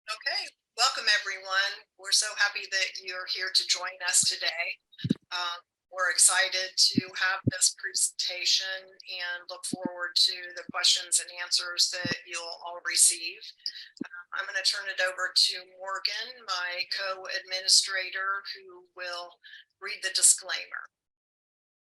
Okay, welcome everyone. We're so happy that you're here to join us today. We're excited to have this presentation and look forward to the questions and answers that you'll all receive. I'm going to turn it over to Morgan, my co-administrator, who will read the disclaimer.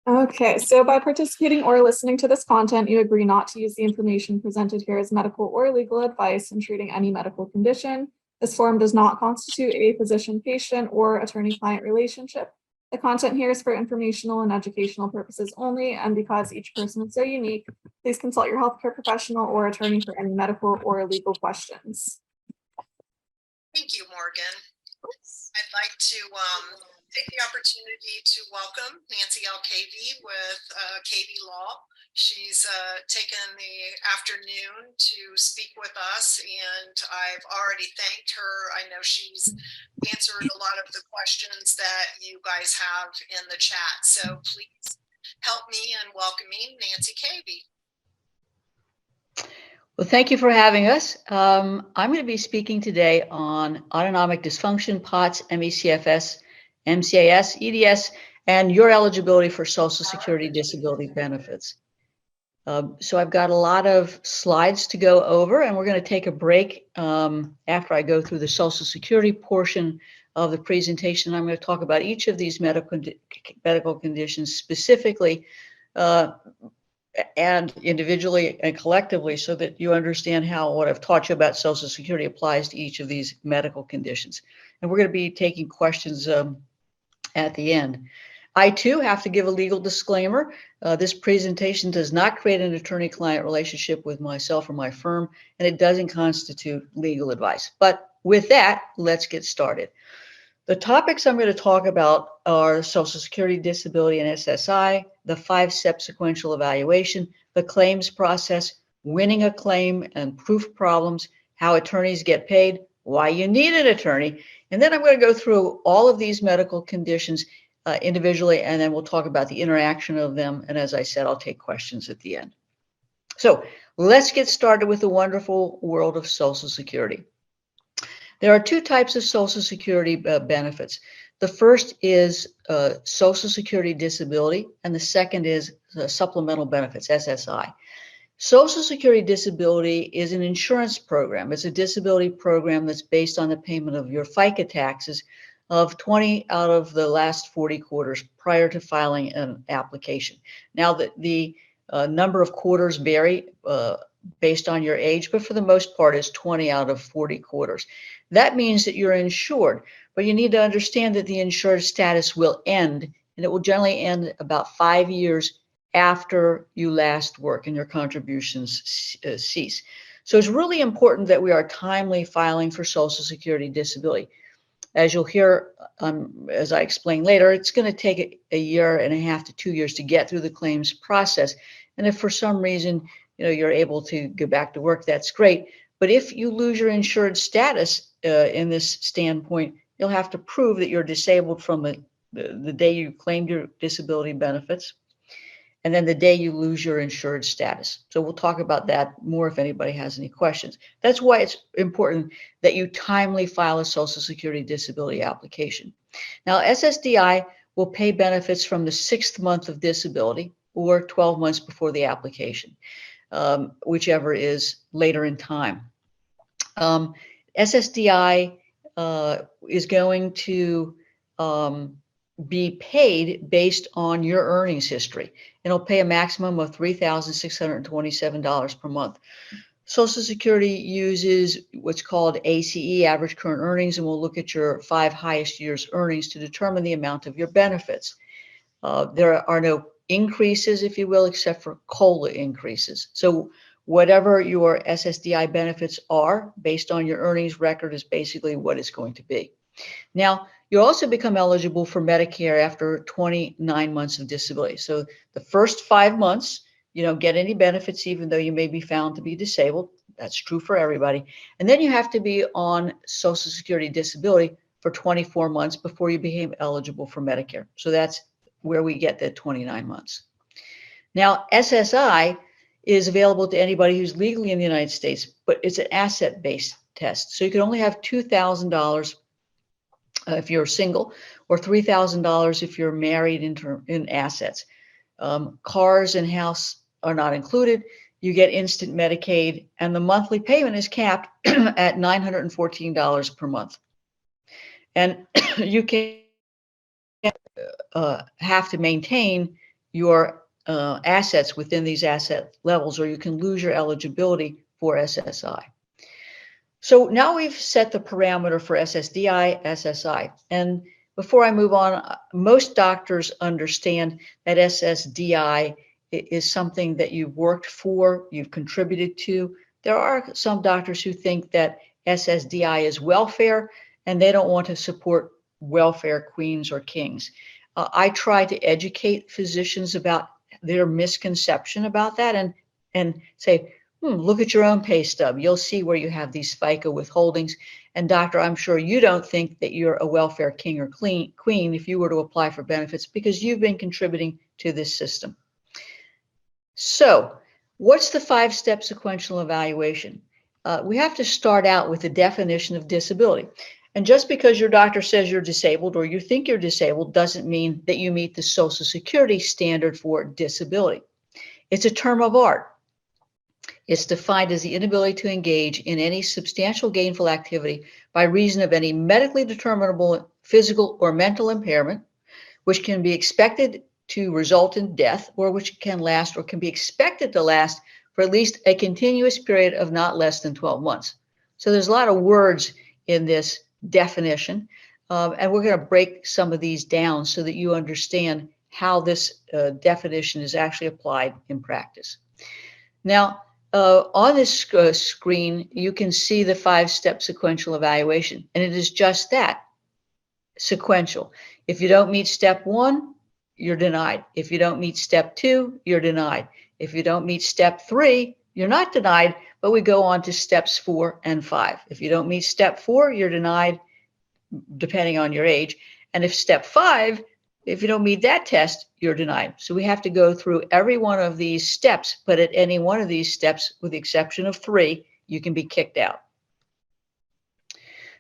Okay, so by participating or listening to this content, you agree not to use the information presented here as medical or legal advice in treating any medical condition. This forum does not constitute a physician-patient or attorney-client relationship. The content here is for informational and educational purposes only, and because each person is so unique, please consult your healthcare professional or attorney for any medical or legal questions. Thank you, Morgan. I'd like to take the opportunity to welcome Nancy L. Cavey with Cavey Law. She's taken the afternoon to speak with us, and I've already thanked her. I know she's answered a lot of the questions that you guys have in the chat. So please help me in welcoming Nancy Cavey. Well, thank you for having us. I'm going to be speaking today on autonomic dysfunction, POTS, MECFS, MCAS, EDS, and your eligibility for Social Security disability benefits. So I've got a lot of slides to go over, and we're going to take a break after I go through the Social Security portion of the presentation. I'm going to talk about each of these medical conditions specifically and individually and collectively, so that you understand how what I've taught you about Social Security applies to each of these medical conditions. And we're going to be taking questions at the end. I too have to give a legal disclaimer. This presentation does not create an attorney-client relationship with myself or my firm, and it doesn't constitute legal advice. But with that, let's get started. The topics I'm going to talk about are Social Security disability and SSI, the 5-step sequential evaluation, the claims process, winning a claim and proof problems, how attorneys get paid, why you need an attorney, and then I'm going to go through all of these medical conditions individually, and then we'll talk about the interaction of them. And as I said, I'll take questions at the end. So let's get started with the wonderful world of Social Security. There are 2 types of Social Security benefits. The first is Social Security disability, and the second is supplemental benefits, SSI. Social Security disability is an insurance program. It's a disability program that's based on the payment of your FICA taxes of 20 out of the last 40 quarters prior to filing an application. Now, the number of quarters vary based on your age, but for the most part, it's 20 out of 40 quarters. That means that you're insured, but you need to understand that the insured status will end, and it will generally end about 5 years after you last work and your contributions cease. So it's really important that we are timely filing for Social Security disability. As you'll hear, as I explain later, it's going to take a year and a half to 2 years to get through the claims process. And if for some reason you're able to go back to work, that's great. But if you lose your insured status in this standpoint, you'll have to prove that you're disabled from the day you claimed your disability benefits, and then the day you lose your insured status. So we'll talk about that more if anybody has any questions. That's why it's important that you timely file a Social Security disability application. Now, SSDI will pay benefits from the 6th month of disability or 12 months before the application, whichever is later in time. SSDI is going to be paid based on your earnings history. It'll pay a maximum of $3,627 per month. Social Security uses what's called ACE, average current earnings, and we'll look at your 5 highest years' earnings to determine the amount of your benefits. There are no increases, if you will, except for COLA increases. So whatever your SSDI benefits are based on your earnings record is basically what it's going to be. Now, you also become eligible for Medicare after 29 months of disability. So the first 5 months, you don't get any benefits, even though you may be found to be disabled. That's true for everybody. And then you have to be on Social Security disability for 24 months before you became eligible for Medicare. So that's where we get the 29 months. Now, SSI is available to anybody who's legally in the United States, but it's an asset-based test. So you can only have $2,000 if you're single, or $3,000 if you're married in assets. Cars and house are not included. You get instant Medicaid, and the monthly payment is capped at $914 per month. And you can have to maintain your assets within these asset levels, or you can lose your eligibility for SSI. So now we've set the parameter for SSDI, SSI. And before I move on, most doctors understand that SSDI is something that you've worked for, you've contributed to. There are some doctors who think that SSDI is welfare, and they don't want to support welfare queens or kings. I try to educate physicians about their misconception about that and say, look at your own pay stub. You'll see where you have these FICA withholdings. And doctor, I'm sure you don't think that you're a welfare king or queen if you were to apply for benefits, because you've been contributing to this system. So what's the 5-step sequential evaluation? We have to start out with the definition of disability. And just because your doctor says you're disabled or you think you're disabled doesn't mean that you meet the Social Security standard for disability. It's a term of art. It's defined as the inability to engage in any substantial gainful activity by reason of any medically determinable physical or mental impairment, which can be expected to result in death, or which can last or can be expected to last for at least a continuous period of not less than 12 months. So there's a lot of words in this definition, and we're going to break some of these down so that you understand how this definition is actually applied in practice. Now, on this screen, you can see the 5-step sequential evaluation, and it is just that, sequential. If you don't meet step 1, you're denied. If you don't meet step 2, you're denied. If you don't meet step 3, you're not denied, but we go on to steps 4 and 5. If you don't meet step 4, you're denied, depending on your age. And if step 5, if you don't meet that test, you're denied. So we have to go through every one of these steps, but at any one of these steps, with the exception of 3, you can be kicked out.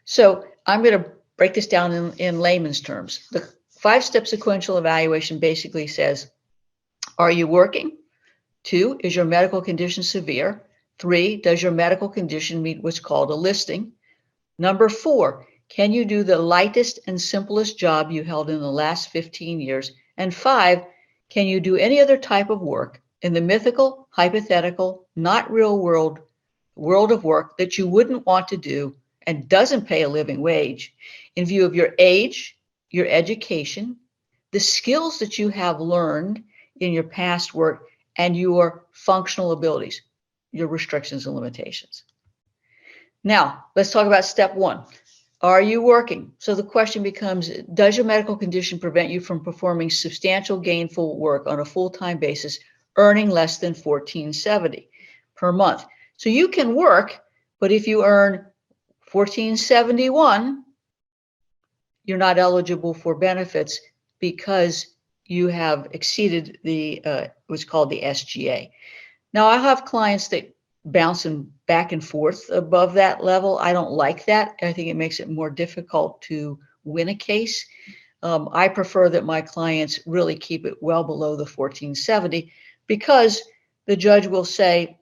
So I'm going to break this down in layman's terms. The 5-step sequential evaluation basically says, are you working? 2, is your medical condition severe? 3, does your medical condition meet what's called a listing? Number 4, can you do the lightest and simplest job you held in the last 15 years? And 5, can you do any other type of work in the mythical, hypothetical, not real world of work that you wouldn't want to do and doesn't pay a living wage in view of your age, your education, the skills that you have learned in your past work, and your functional abilities, your restrictions and limitations. Now, let's talk about step 1. Are you working? So the question becomes, does your medical condition prevent you from performing substantial gainful work on a full-time basis, earning less than $14.70 per month? So you can work, but if you earn $14.71, you're not eligible for benefits because you have exceeded the what's called the SGA. Now, I have clients that bouncing back and forth above that level. I don't like that. I think it makes it more difficult to win a case. I prefer that my clients really keep it well below the $14.70, because the judge will say,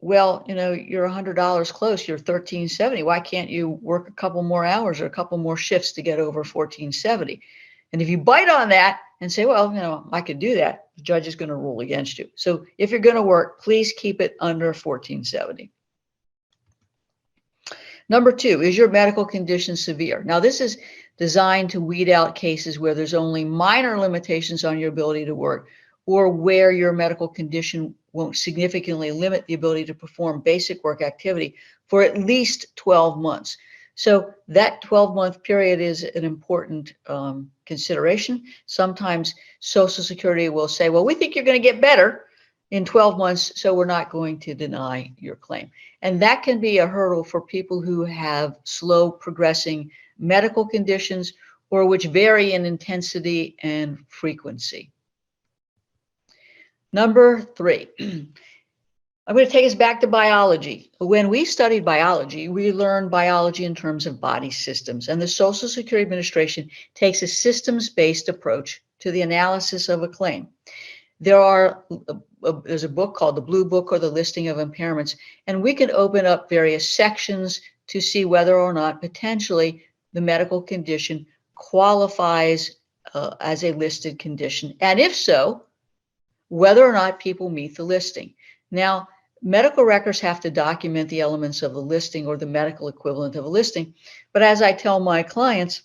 well, you know, you're $100 close, you're $13.70. Why can't you work a couple more hours or a couple more shifts to get over $14.70? And if you bite on that and say, well, you know, I could do that, the judge is going to rule against you. So if you're going to work, please keep it under $14.70. Number 2, is your medical condition severe? Now, this is designed to weed out cases where there's only minor limitations on your ability to work, or where your medical condition won't significantly limit the ability to perform basic work activity for at least 12 months. So that 12-month period is an important consideration. Sometimes Social Security will say, well, we think you're going to get better in 12 months, so we're not going to deny your claim. And that can be a hurdle for people who have slow progressing medical conditions, or which vary in intensity and frequency. Number 3, I'm going to take us back to biology. When we studied biology, we learned biology in terms of body systems, and the Social Security Administration takes a systems-based approach to the analysis of a claim. There's a book called the Blue Book or the Listing of Impairments, and we can open up various sections to see whether or not potentially the medical condition qualifies as a listed condition, and if so, whether or not people meet the listing. Now, medical records have to document the elements of the listing or the medical equivalent of a listing, but as I tell my clients,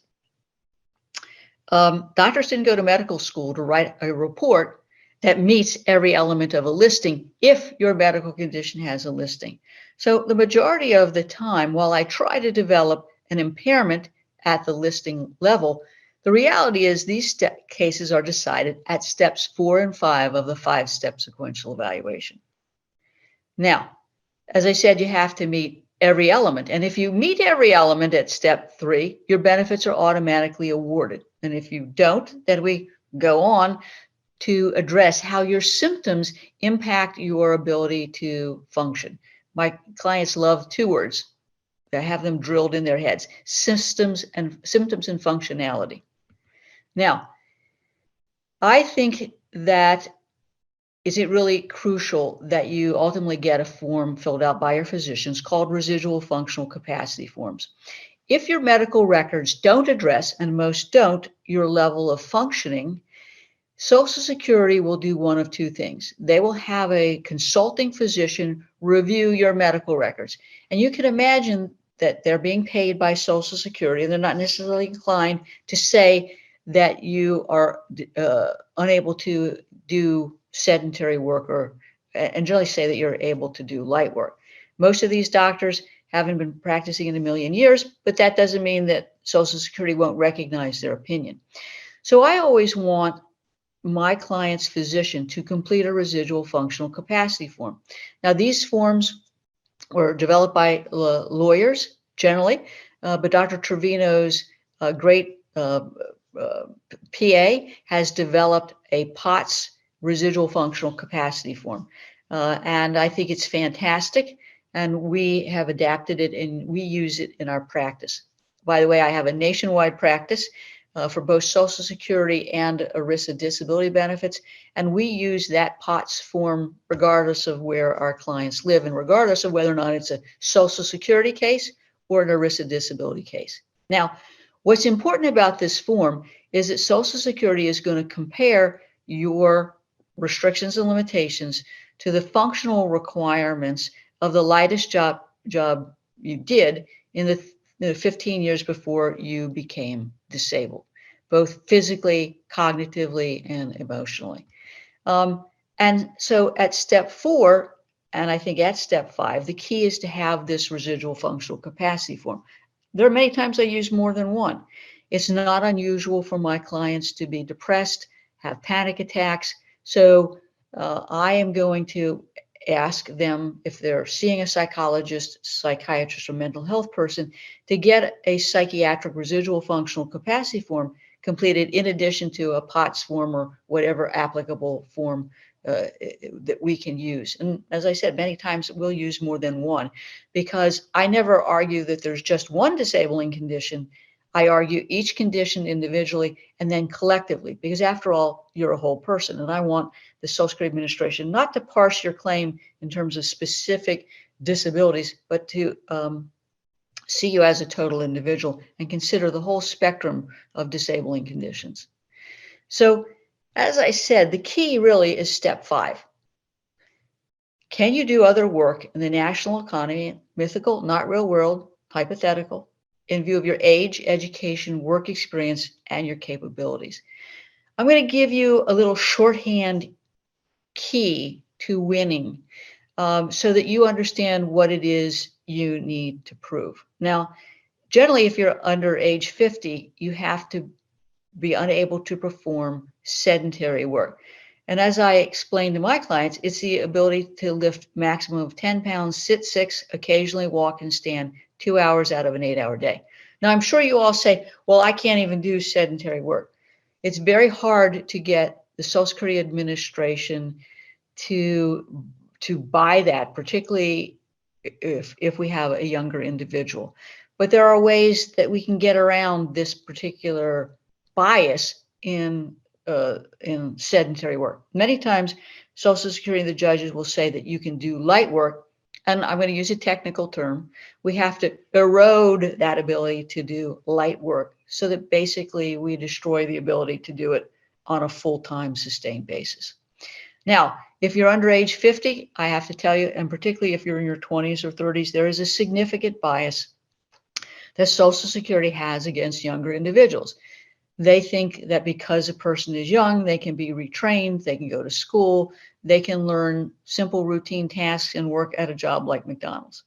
doctors didn't go to medical school to write a report that meets every element of a listing if your medical condition has a listing. So the majority of the time, while I try to develop an impairment at the listing level, the reality is these cases are decided at steps 4 and 5 of the 5-step sequential evaluation. Now, as I said, you have to meet every element. And if you meet every element at step 3, your benefits are automatically awarded. And if you don't, then we go on to address how your symptoms impact your ability to function. My clients love 2 words. I have them drilled in their heads: symptoms and functionality. Now, I think that is it really crucial that you ultimately get a form filled out by your physicians called residual functional capacity forms. If your medical records don't address, and most don't, your level of functioning, Social Security will do one of 2 things. They will have a consulting physician review your medical records. And you can imagine that they're being paid by Social Security, and they're not necessarily inclined to say that you are unable to do sedentary work, and generally say that you're able to do light work. Most of these doctors haven't been practicing in a million years, but that doesn't mean that Social Security won't recognize their opinion. So I always want my client's physician to complete a residual functional capacity form. Now, these forms were developed by lawyers generally, but Dr. Trevino's great PA has developed a POTS residual functional capacity form. And I think it's fantastic. And we have adapted it and we use it in our practice. By the way, I have a nationwide practice for both Social Security and ERISA disability benefits. And we use that POTS form regardless of where our clients live and regardless of whether or not it's a Social Security case or an ERISA disability case. Now, what's important about this form is that Social Security is going to compare your restrictions and limitations to the functional requirements of the lightest job you did in the 15 years before you became disabled, both physically, cognitively, and emotionally. And so at step 4, and I think at step 5, the key is to have this residual functional capacity form. There are many times I use more than one. It's not unusual for my clients to be depressed, have panic attacks. So I am going to ask them, if they're seeing a psychologist, psychiatrist, or mental health person, to get a psychiatric residual functional capacity form completed in addition to a POTS form or whatever applicable form that we can use. And as I said, many times we'll use more than one, because I never argue that there's just one disabling condition. I argue each condition individually and then collectively, because after all, you're a whole person. And I want the Social Security Administration not to parse your claim in terms of specific disabilities, but to see you as a total individual and consider the whole spectrum of disabling conditions. So, as I said, the key really is step 5. Can you do other work in the national economy, mythical, not real world, hypothetical, in view of your age, education, work experience, and your capabilities? I'm going to give you a little shorthand key to winning so that you understand what it is you need to prove. Now, generally, if you're under age 50, you have to be unable to perform sedentary work. And as I explained to my clients, it's the ability to lift maximum of 10 pounds, sit 6, occasionally walk and stand 2 hours out of an 8-hour day. Now, I'm sure you all say, well, I can't even do sedentary work. It's very hard to get the Social Security Administration to buy that, particularly if we have a younger individual. But there are ways that we can get around this particular bias in sedentary work. Many times, Social Security and the judges will say that you can do light work, and I'm going to use a technical term. We have to erode that ability to do light work so that basically we destroy the ability to do it on a full-time sustained basis. Now, if you're under age 50, I have to tell you, and particularly if you're in your 20s or 30s, there is a significant bias that Social Security has against younger individuals. They think that because a person is young, they can be retrained, they can go to school, they can learn simple routine tasks and work at a job like McDonald's.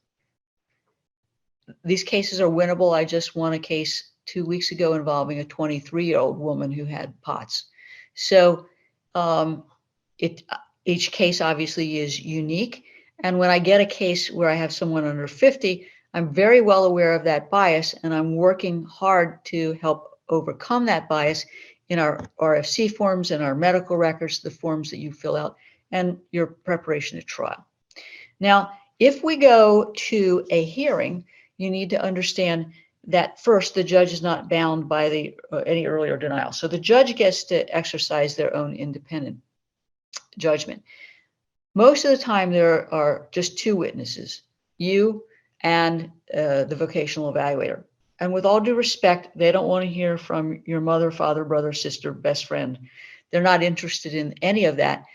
These cases are winnable. I just won a case 2 weeks ago involving a 23-year-old woman who had POTS. So each case obviously is unique. And when I get a case where I have someone under 50, I'm very well aware of that bias, and I'm working hard to help overcome that bias in our RFC forms and our medical records, the forms that you fill out, and your preparation at trial. Now, if we go to a hearing, you need to understand that first, the judge is not bound by any earlier denial. So the judge gets to exercise their own independent judgment. Most of the time, there are just two witnesses, you and the vocational evaluator. And with all due respect, they don't want to hear from your mother, father, brother, sister, best friend. They're not interested in any of that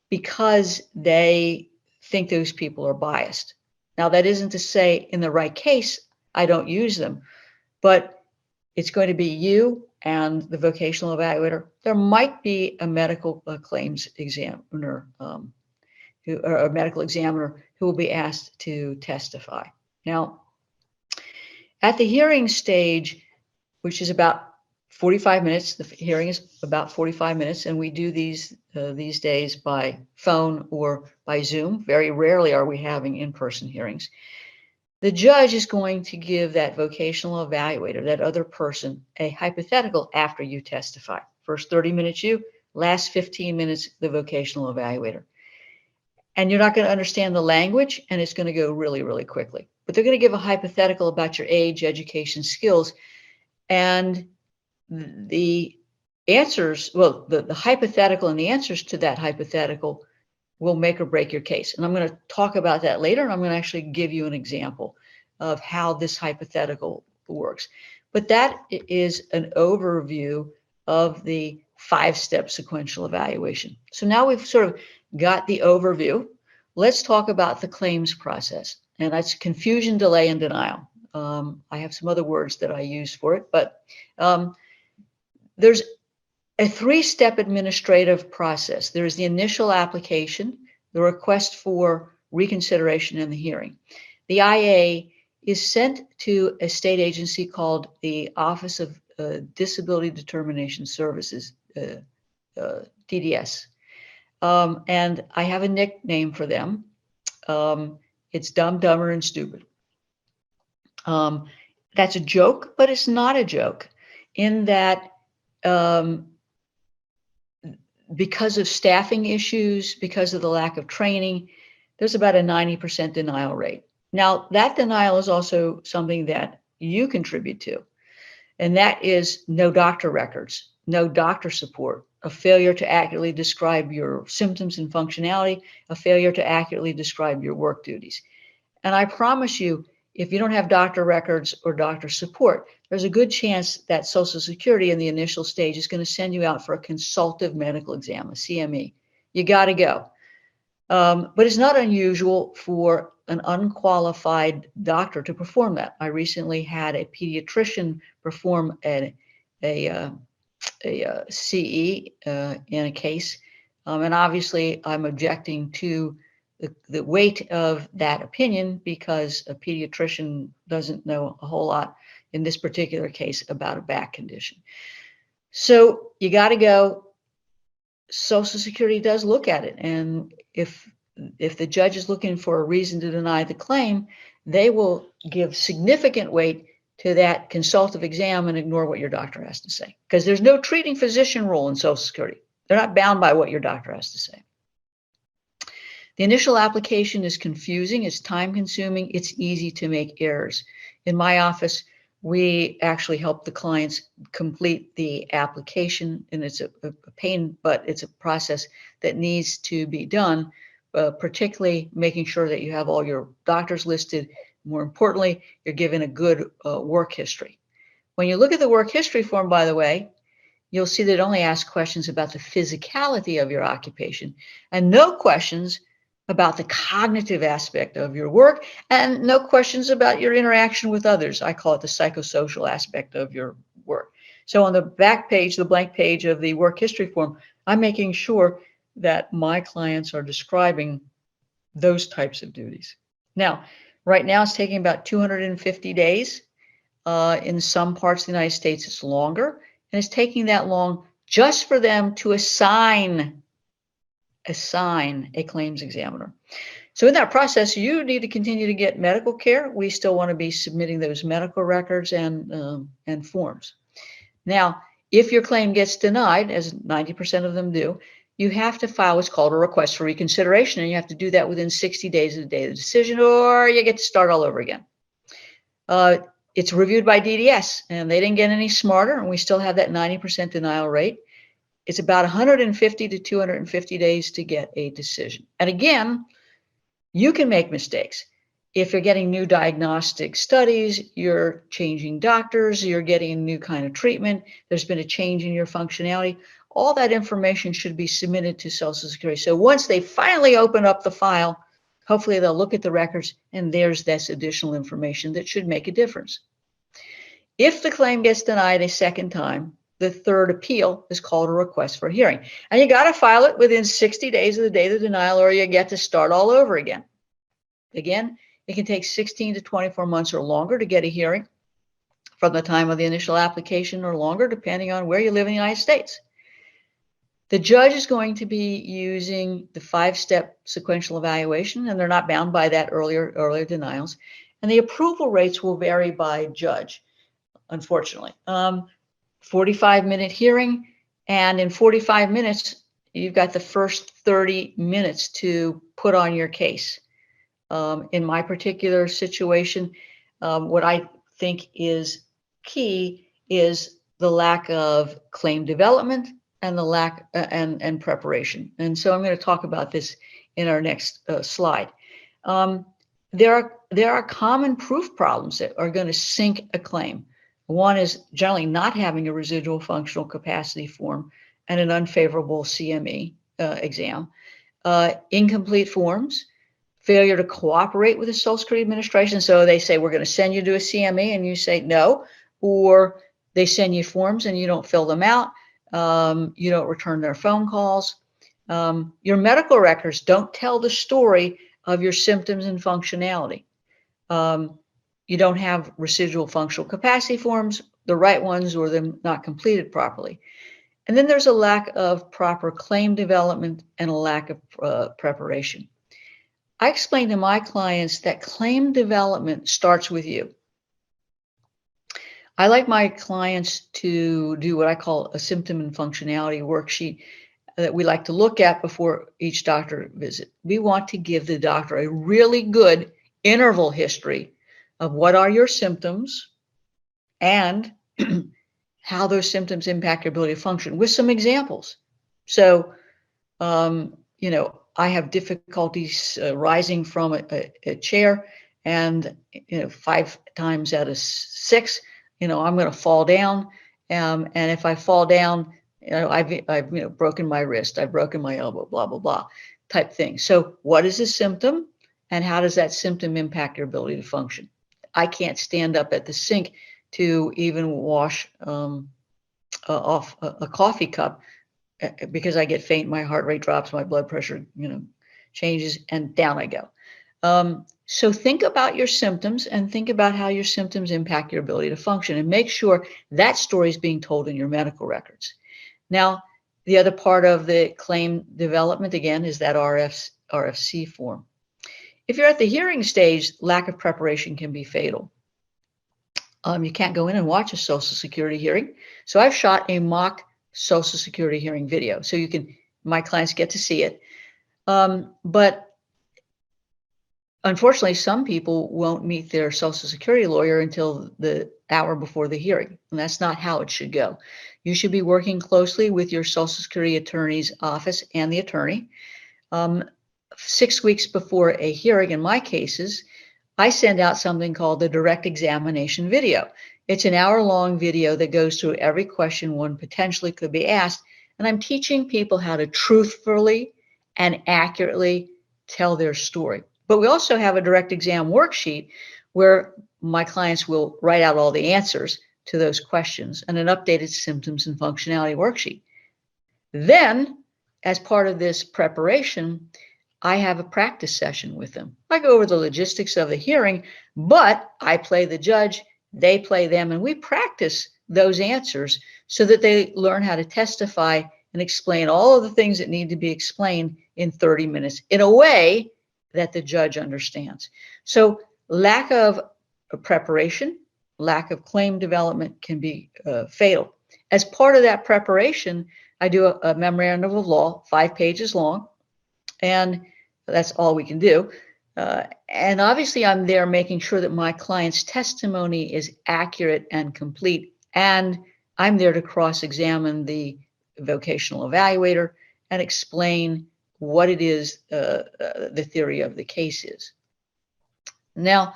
because they think those people are biased. Now, that isn't to say in the right case, I don't use them, but it's going to be you and the vocational evaluator. There might be a medical claims examiner or a medical examiner who will be asked to testify. Now, at the hearing stage, which is about 45 minutes, the hearing is about 45 minutes, and we do these days by phone or by Zoom. Very rarely are we having in-person hearings. The judge is going to give that vocational evaluator, that other person, a hypothetical after you testify. First 30 minutes you, last 15 minutes the vocational evaluator. And you're not going to understand the language, and it's going to go really, really quickly. But they're going to give a hypothetical about your age, education, skills, and the answers, well, the hypothetical and the answers to that hypothetical will make or break your case. And I'm going to talk about that later, and I'm going to actually give you an example of how this hypothetical works. But that is an overview of the 5-step sequential evaluation. So now we've sort of got the overview. Let's talk about the claims process, and that's confusion, delay, and denial. I have some other words that I use for it, but there's a 3-step administrative process. There's the initial application, the request for reconsideration, and the hearing. The IA is sent to a state agency called the Office of Disability Determination Services, DDS. And I have a nickname for them. It's Dumb, Dumber, and Stupid. That's a joke, but it's not a joke in that because of staffing issues, because of the lack of training, there's about a 90% denial rate. Now, that denial is also something that you contribute to, and that is no doctor records, no doctor support, a failure to accurately describe your symptoms and functionality, a failure to accurately describe your work duties. And I promise you, if you don't have doctor records or doctor support, there's a good chance that Social Security in the initial stage is going to send you out for a consultative medical exam, a CME. You got to go. But it's not unusual for an unqualified doctor to perform that. I recently had a pediatrician perform a CE in a case, and obviously I'm objecting to the weight of that opinion because a pediatrician doesn't know a whole lot in this particular case about a back condition. So you got to go. Social Security does look at it, and if the judge is looking for a reason to deny the claim, they will give significant weight to that consultative exam and ignore what your doctor has to say, because there's no treating physician role in Social Security. They're not bound by what your doctor has to say. The initial application is confusing, it's time consuming, it's easy to make errors. In my office, we actually help the clients complete the application, and it's a pain, but it's a process that needs to be done, particularly making sure that you have all your doctors listed. More importantly, you're given a good work history. When you look at the work history form, by the way, you'll see that it only asks questions about the physicality of your occupation and no questions about the cognitive aspect of your work and no questions about your interaction with others. I call it the psychosocial aspect of your work. So on the back page, the blank page of the work history form, I'm making sure that my clients are describing those types of duties. Now, right now it's taking about 250 days. In some parts of the United States, it's longer, and it's taking that long just for them to assign a claims examiner. So in that process, you need to continue to get medical care. We still want to be submitting those medical records and forms. Now, if your claim gets denied, as 90% of them do, you have to file what's called a request for reconsideration, and you have to do that within 60 days of the day of the decision, or you get to start all over again. It's reviewed by DDS, and they didn't get any smarter, and we still have that 90% denial rate. It's about 150 to 250 days to get a decision. And again, you can make mistakes. If you're getting new diagnostic studies, you're changing doctors, you're getting a new kind of treatment, there's been a change in your functionality, all that information should be submitted to Social Security. So once they finally open up the file, hopefully they'll look at the records and there's this additional information that should make a difference. If the claim gets denied a second time, the third appeal is called a request for hearing. And you got to file it within 60 days of the day of the denial, or you get to start all over again. Again, it can take 16 to 24 months or longer to get a hearing from the time of the initial application or longer, depending on where you live in the United States. The judge is going to be using the 5-step sequential evaluation, and they're not bound by that earlier denials. And the approval rates will vary by judge, unfortunately. 45-minute hearing, and in 45 minutes, you've got the first 30 minutes to put on your case. In my particular situation, what I think is key is the lack of claim development and the lack and preparation. And so I'm going to talk about this in our next slide. There are common proof problems that are going to sink a claim. One is generally not having a residual functional capacity form and an unfavorable CME exam, incomplete forms, failure to cooperate with the Social Security Administration. So they say, we're going to send you to a CME, and you say no, or they send you forms and you don't fill them out. You don't return their phone calls. Your medical records don't tell the story of your symptoms and functionality. You don't have residual functional capacity forms, the right ones, or them not completed properly. And then there's a lack of proper claim development and a lack of preparation. I explain to my clients that claim development starts with you. I like my clients to do what I call a symptom and functionality worksheet that we like to look at before each doctor visit. We want to give the doctor a really good interval history of what are your symptoms and how those symptoms impact your ability to function with some examples. So, I have difficulties rising from a chair, and 5 times out of 6, I'm going to fall down. And if I fall down, I've broken my wrist, I've broken my elbow, blah, blah, blah, type thing. So what is a symptom, and how does that symptom impact your ability to function? I can't stand up at the sink to even wash off a coffee cup because I get faint, my heart rate drops, my blood pressure, changes, and down I go. So think about your symptoms and think about how your symptoms impact your ability to function, and make sure that story is being told in your medical records. Now, the other part of the claim development, again, is that RFC form. If you're at the hearing stage, lack of preparation can be fatal. You can't go in and watch a Social Security hearing. So I've shot a mock Social Security hearing video, so my clients get to see it. But unfortunately, some people won't meet their Social Security lawyer until the hour before the hearing, and that's not how it should go. You should be working closely with your Social Security attorney's office and the attorney. 6 weeks before a hearing, in my cases, I send out something called the direct examination video. It's an hour-long video that goes through every question one potentially could be asked, and I'm teaching people how to truthfully and accurately tell their story. But we also have a direct exam worksheet where my clients will write out all the answers to those questions and an updated symptoms and functionality worksheet. Then, as part of this preparation, I have a practice session with them. I go over the logistics of the hearing, but I play the judge, they play them, and we practice those answers so that they learn how to testify and explain all of the things that need to be explained in 30 minutes in a way that the judge understands. So lack of preparation, lack of claim development can be fatal. As part of that preparation, I do a memorandum of law, 5 pages long, and that's all we can do. And obviously, I'm there making sure that my client's testimony is accurate and complete, and I'm there to cross-examine the vocational evaluator and explain what it is the theory of the case is. Now,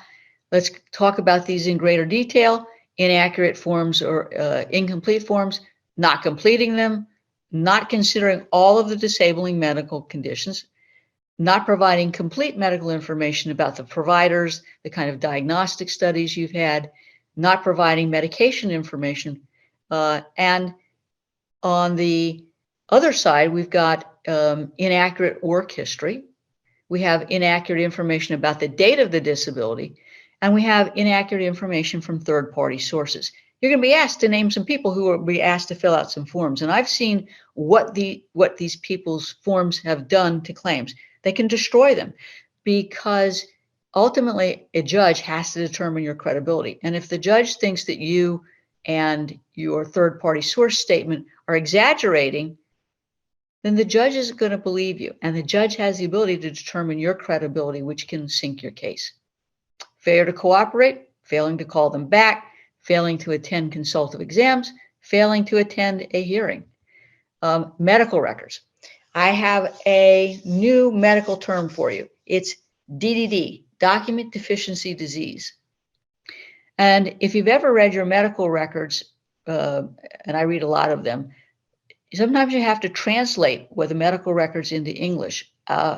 let's talk about these in greater detail. Inaccurate forms or incomplete forms, not completing them, not considering all of the disabling medical conditions, not providing complete medical information about the providers, the kind of diagnostic studies you've had, not providing medication information. And on the other side, we've got inaccurate work history. We have inaccurate information about the date of the disability, and we have inaccurate information from third-party sources. You're going to be asked to name some people who will be asked to fill out some forms, and I've seen what these people's forms have done to claims. They can destroy them because ultimately a judge has to determine your credibility. And if the judge thinks that you and your third-party source statement are exaggerating, then the judge isn't going to believe you. And the judge has the ability to determine your credibility, which can sink your case. Failure to cooperate, failing to call them back, failing to attend consultative exams, failing to attend a hearing. Medical records. I have a new medical term for you. It's DDD, Document Deficiency Disease. And if you've ever read your medical records, and I read a lot of them, sometimes you have to translate the medical records into English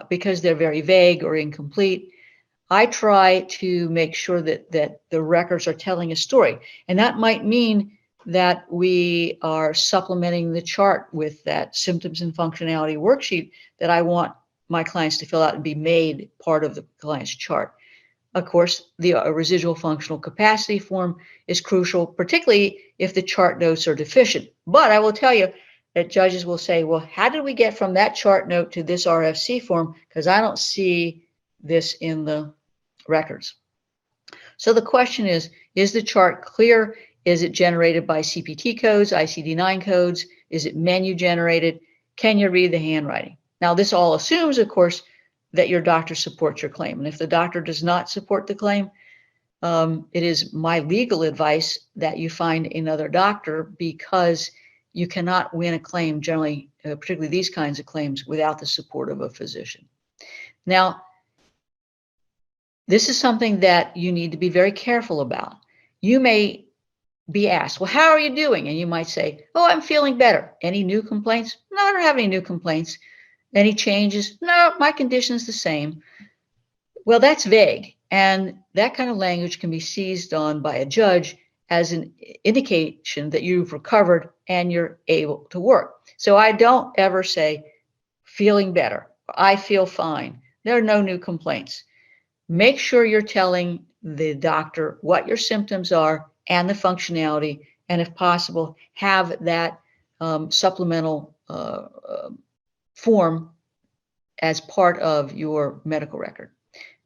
because they're very vague or incomplete. I try to make sure that the records are telling a story. And that might mean that we are supplementing the chart with that symptoms and functionality worksheet that I want my clients to fill out and be made part of the client's chart. Of course, the residual functional capacity form is crucial, particularly if the chart notes are deficient. But I will tell you that judges will say, well, how did we get from that chart note to this RFC form? Because I don't see this in the records. So the question is the chart clear? Is it generated by CPT codes, ICD-9 codes? Is it menu generated? Can you read the handwriting? Now, this all assumes, of course, that your doctor supports your claim. And if the doctor does not support the claim, it is my legal advice that you find another doctor, because you cannot win a claim generally, particularly these kinds of claims, without the support of a physician. Now, this is something that you need to be very careful about. You may be asked, well, how are you doing? And you might say, oh, I'm feeling better. Any new complaints? No, I don't have any new complaints. Any changes? No, my condition's the same. Well, that's vague. And that kind of language can be seized on by a judge as an indication that you've recovered and you're able to work. So I don't ever say feeling better. I feel fine. There are no new complaints. Make sure you're telling the doctor what your symptoms are and the functionality, and if possible, have that supplemental form as part of your medical record.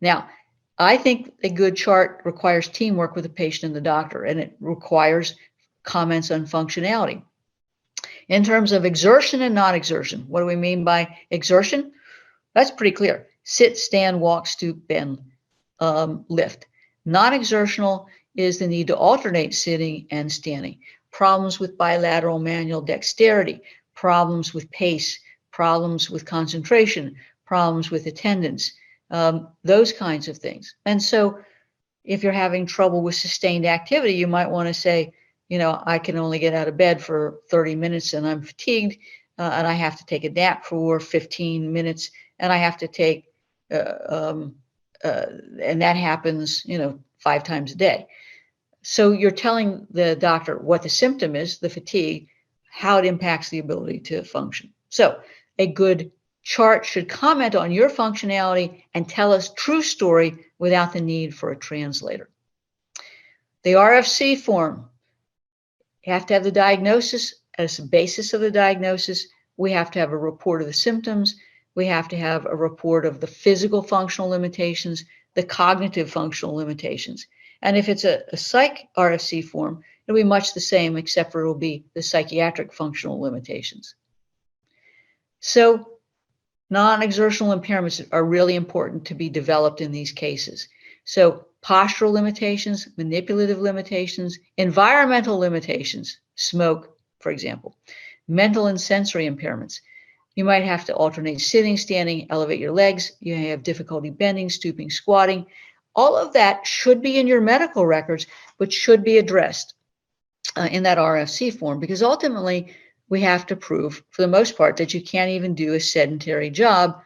Now, I think a good chart requires teamwork with the patient and the doctor, and it requires comments on functionality. In terms of exertion and non-exertion, what do we mean by exertion? That's pretty clear. Sit, stand, walk, stoop, bend. lift. Non-exertional is the need to alternate sitting and standing. Problems with bilateral manual dexterity, problems with pace, problems with concentration, problems with attendance, those kinds of things. And so if you're having trouble with sustained activity, you might want to say, you know, I can only get out of bed for 30 minutes and I'm fatigued and I have to take a nap for 15 minutes and I have to take, and that happens, you know, 5 times a day. So you're telling the doctor what the symptom is, the fatigue, how it impacts the ability to function. So a good chart should comment on your functionality and tell us true story without the need for a translator. The RFC form, you have to have the diagnosis as a basis of the diagnosis. We have to have a report of the symptoms. We have to have a report of the physical functional limitations, the cognitive functional limitations. And if it's a psych RFC form, it'll be much the same, except for it'll be the psychiatric functional limitations. So non-exertional impairments are really important to be developed in these cases. So postural limitations, manipulative limitations, environmental limitations, smoke, for example, mental and sensory impairments. You might have to alternate sitting, standing, elevate your legs. You may have difficulty bending, stooping, squatting. All of that should be in your medical records, but should be addressed in that RFC form, because ultimately we have to prove, for the most part, that you can't even do a sedentary job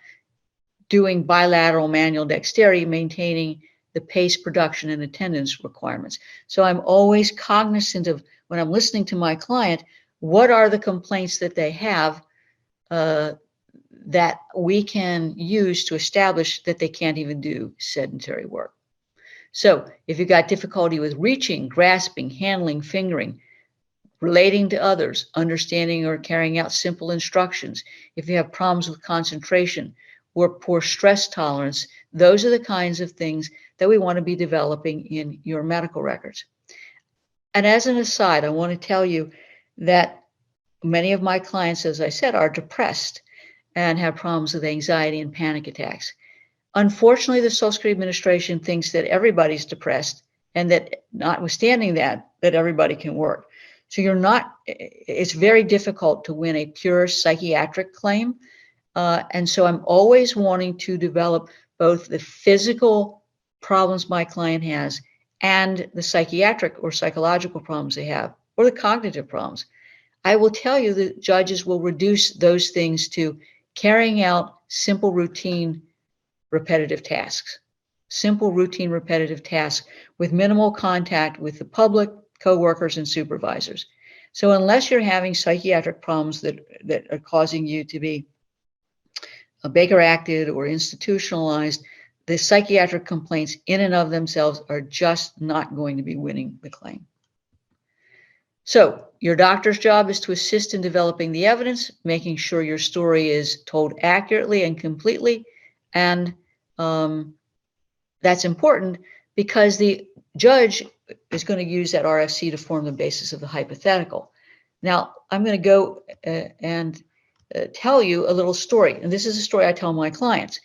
doing bilateral manual dexterity, maintaining the pace, production, and attendance requirements. So I'm always cognizant of, when I'm listening to my client, what are the complaints that they have that we can use to establish that they can't even do sedentary work. So if you've got difficulty with reaching, grasping, handling, fingering, relating to others, understanding or carrying out simple instructions, if you have problems with concentration or poor stress tolerance, those are the kinds of things that we want to be developing in your medical records. And as an aside, I want to tell you that many of my clients, as I said, are depressed and have problems with anxiety and panic attacks. Unfortunately, the Social Security Administration thinks that everybody's depressed and that, notwithstanding that everybody can work. So it's very difficult to win a pure psychiatric claim. And so I'm always wanting to develop both the physical problems my client has and the psychiatric or psychological problems they have, or the cognitive problems. I will tell you that judges will reduce those things to carrying out simple, routine, repetitive tasks. Simple, routine, repetitive tasks with minimal contact with the public, coworkers, and supervisors. So unless you're having psychiatric problems that are causing you to be Baker acted or institutionalized, the psychiatric complaints in and of themselves are just not going to be winning the claim. So your doctor's job is to assist in developing the evidence, making sure your story is told accurately and completely. And that's important because the judge is going to use that RFC to form the basis of the hypothetical. Now, I'm going to go and tell you a little story. And this is a story I tell my clients.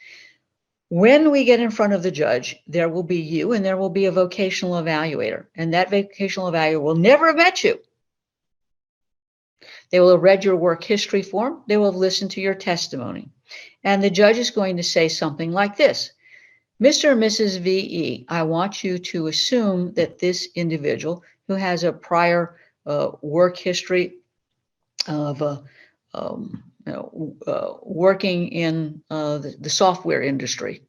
When we get in front of the judge, there will be you and there will be a vocational evaluator. And that vocational evaluator will never have met you. They will have read your work history form. They will have listened to your testimony. And the judge is going to say something like this: Mr. and Mrs. VE, I want you to assume that this individual who has a prior work history of working in the software industry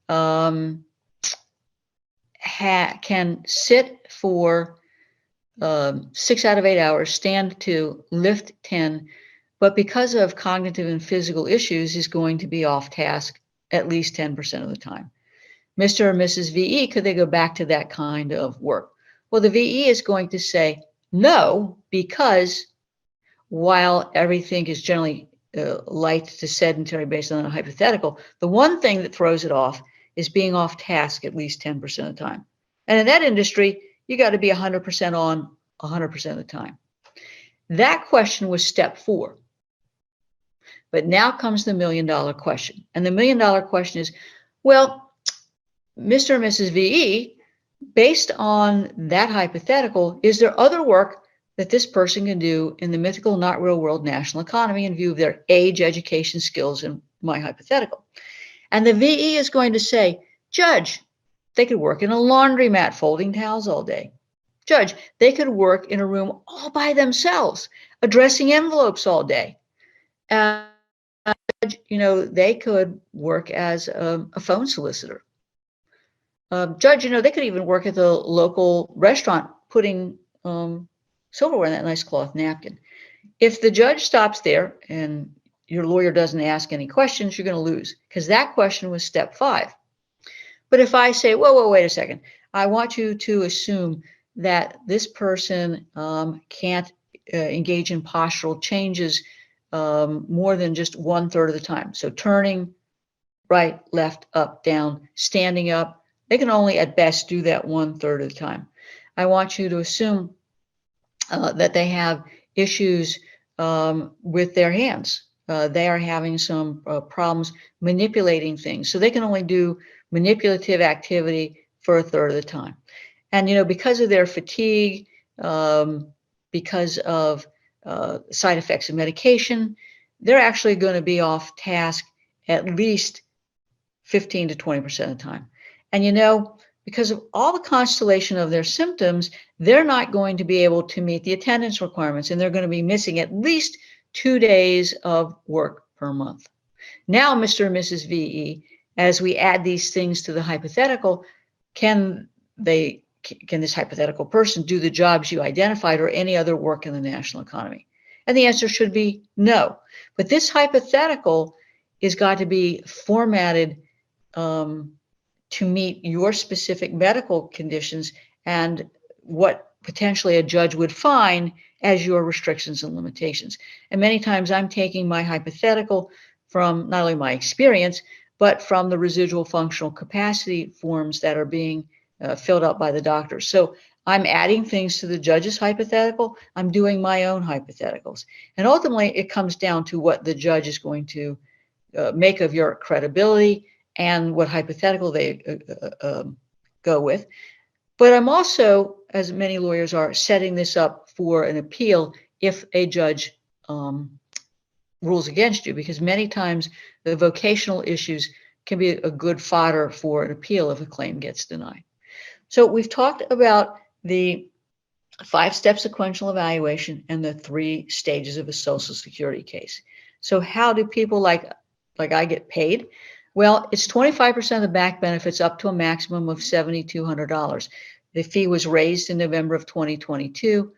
can sit for 6 out of 8 hours, stand 2, lift 10, but because of cognitive and physical issues is going to be off task at least 10% of the time. Mr. or Mrs. VE, could they go back to that kind of work? Well, the VE is going to say no, because while everything is generally light to sedentary based on a hypothetical, the one thing that throws it off is being off task at least 10% of the time. And in that industry, you got to be 100% on 100% of the time. That question was step 4. But now comes the $1 million question. And the $1 million question is, well, Mr. and Mrs. VE, based on that hypothetical, is there other work that this person can do in the mythical, not real world national economy in view of their age, education, skills, and my hypothetical? And the VE is going to say, Judge, they could work in a laundromat folding towels all day. Judge, they could work in a room all by themselves, addressing envelopes all day. They could work as a phone solicitor. Judge, they could even work at the local restaurant putting silverware in that nice cloth napkin. If the judge stops there and your lawyer doesn't ask any questions, you're going to lose, because that question was step 5. But if I say, whoa, wait a second, I want you to assume that this person can't engage in postural changes more than just 1/3 of the time. So turning right, left, up, down, standing up, they can only at best do that 1/3 of the time. I want you to assume that they have issues with their hands. They are having some problems manipulating things. So they can only do manipulative activity for 1/3 of the time. And, because of their fatigue, because of side effects of medication, they're actually going to be off task at least 15 to 20% of the time. And, because of all the constellation of their symptoms, they're not going to be able to meet the attendance requirements, and they're going to be missing at least 2 days of work per month. Now, Mr. and Mrs. VE, as we add these things to the hypothetical, can this hypothetical person do the jobs you identified or any other work in the national economy? And the answer should be no. But this hypothetical is got to be formatted to meet your specific medical conditions and what potentially a judge would find as your restrictions and limitations. And many times I'm taking my hypothetical from not only my experience, but from the residual functional capacity forms that are being filled out by the doctors. So I'm adding things to the judge's hypothetical. I'm doing my own hypotheticals. And ultimately, it comes down to what the judge is going to make of your credibility and what hypothetical they go with. But I'm also, as many lawyers are, setting this up for an appeal if a judge rules against you, because many times the vocational issues can be a good fodder for an appeal if a claim gets denied. So we've talked about the 5-step sequential evaluation and the 3 stages of a Social Security case. So how do people like I get paid? Well, it's 25% of the back benefits up to a maximum of $7,200. The fee was raised in November of 2022,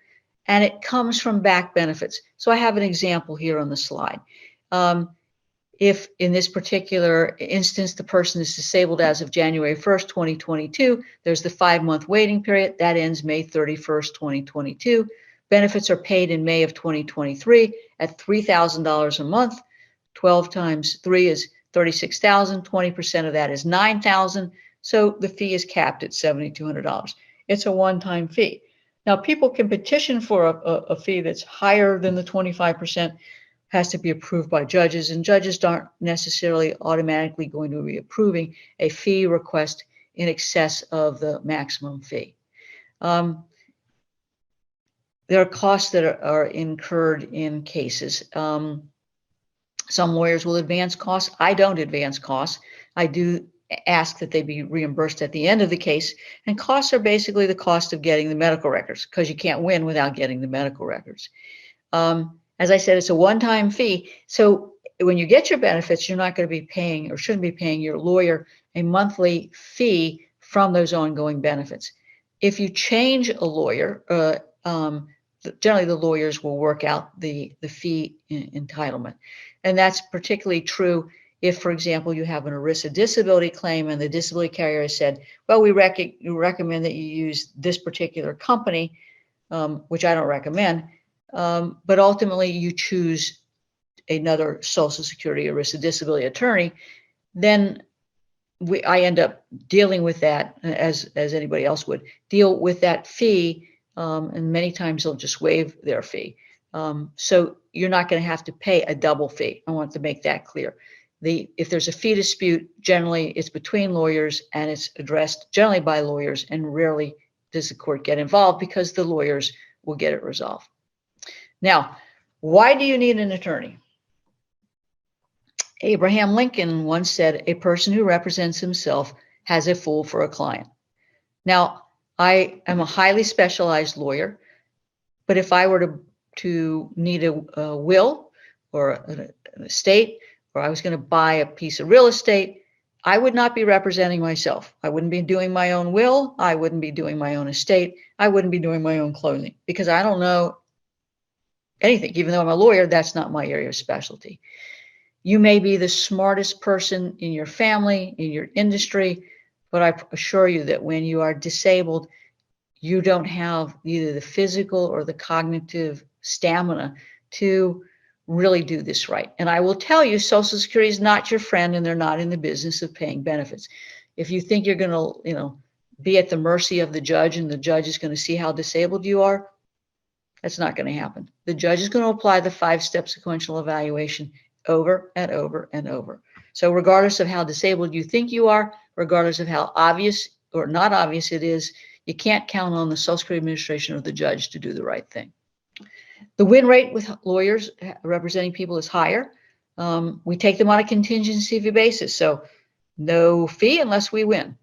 and it comes from back benefits. So I have an example here on the slide. If in this particular instance, the person is disabled as of January 1st, 2022, there's the 5-month waiting period. That ends May 31st, 2022. Benefits are paid in May of 2023 at $3,000 a month. 12 times 3 is 36,000. 20% of that is 9,000. So the fee is capped at $7,200. It's a one-time fee. Now, people can petition for a fee that's higher than the 25%, has to be approved by judges, and judges aren't necessarily automatically going to be approving a fee request in excess of the maximum fee. There are costs that are incurred in cases. Some lawyers will advance costs. I don't advance costs. I do ask that they be reimbursed at the end of the case. And costs are basically the cost of getting the medical records, because you can't win without getting the medical records. As I said, it's a one-time fee. So when you get your benefits, you're not going to be paying or shouldn't be paying your lawyer a monthly fee from those ongoing benefits. If you change a lawyer, generally the lawyers will work out the fee entitlement. And that's particularly true if, for example, you have an ERISA disability claim and the disability carrier has said, well, we recommend that you use this particular company, which I don't recommend, but ultimately you choose another Social Security ERISA disability attorney, then I end up dealing with that as anybody else would, deal with that fee, and many times they'll just waive their fee. So you're not going to have to pay a double fee. I want to make that clear. If there's a fee dispute, generally it's between lawyers and it's addressed generally by lawyers, and rarely does the court get involved because the lawyers will get it resolved. Now, why do you need an attorney? Abraham Lincoln once said, "A person who represents himself has a fool for a client." Now, I am a highly specialized lawyer, but if I were to need a will or an estate, or I was going to buy a piece of real estate, I would not be representing myself. I wouldn't be doing my own will. I wouldn't be doing my own estate. I wouldn't be doing my own closing because I don't know anything. Even though I'm a lawyer, that's not my area of specialty. You may be the smartest person in your family, in your industry, but I assure you that when you are disabled, you don't have either the physical or the cognitive stamina to really do this right. And I will tell you, Social Security is not your friend, and they're not in the business of paying benefits. If you think you're going to, be at the mercy of the judge and the judge is going to see how disabled you are, that's not going to happen. The judge is going to apply the 5-step sequential evaluation over and over and over. So regardless of how disabled you think you are, regardless of how obvious or not obvious it is, you can't count on the Social Security Administration or the judge to do the right thing. The win rate with lawyers representing people is higher. We take them on a contingency fee basis, so no fee unless we win.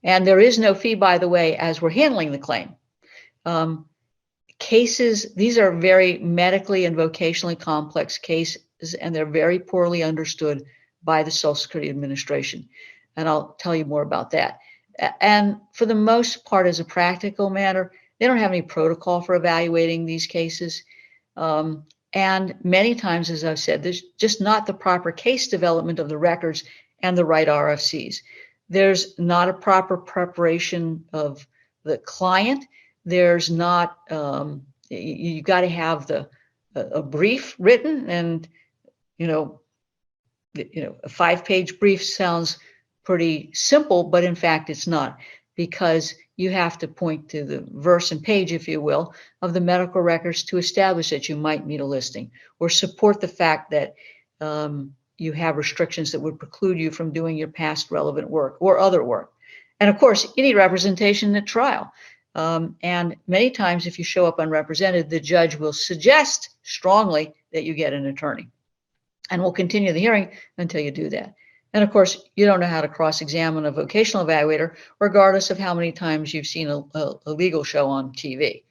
And there is no fee, by the way, as we're handling the claim. Cases, these are very medically and vocationally complex cases, and they're very poorly understood by the Social Security Administration. And I'll tell you more about that. And for the most part, as a practical matter, they don't have any protocol for evaluating these cases. And many times, as I've said, there's just not the proper case development of the records and the right RFCs. There's not a proper preparation of the client. There's not, you got to have a brief written, and, a 5-page brief sounds pretty simple, but in fact it's not, because you have to point to the verse and page, if you will, of the medical records to establish that you might need a listing, or support the fact that you have restrictions that would preclude you from doing your past relevant work or other work. And of course, you need representation at trial. And many times if you show up unrepresented, the judge will suggest strongly that you get an attorney, and we'll continue the hearing until you do that. And of course, you don't know how to cross-examine a vocational evaluator, regardless of how many times you've seen a legal show on TV.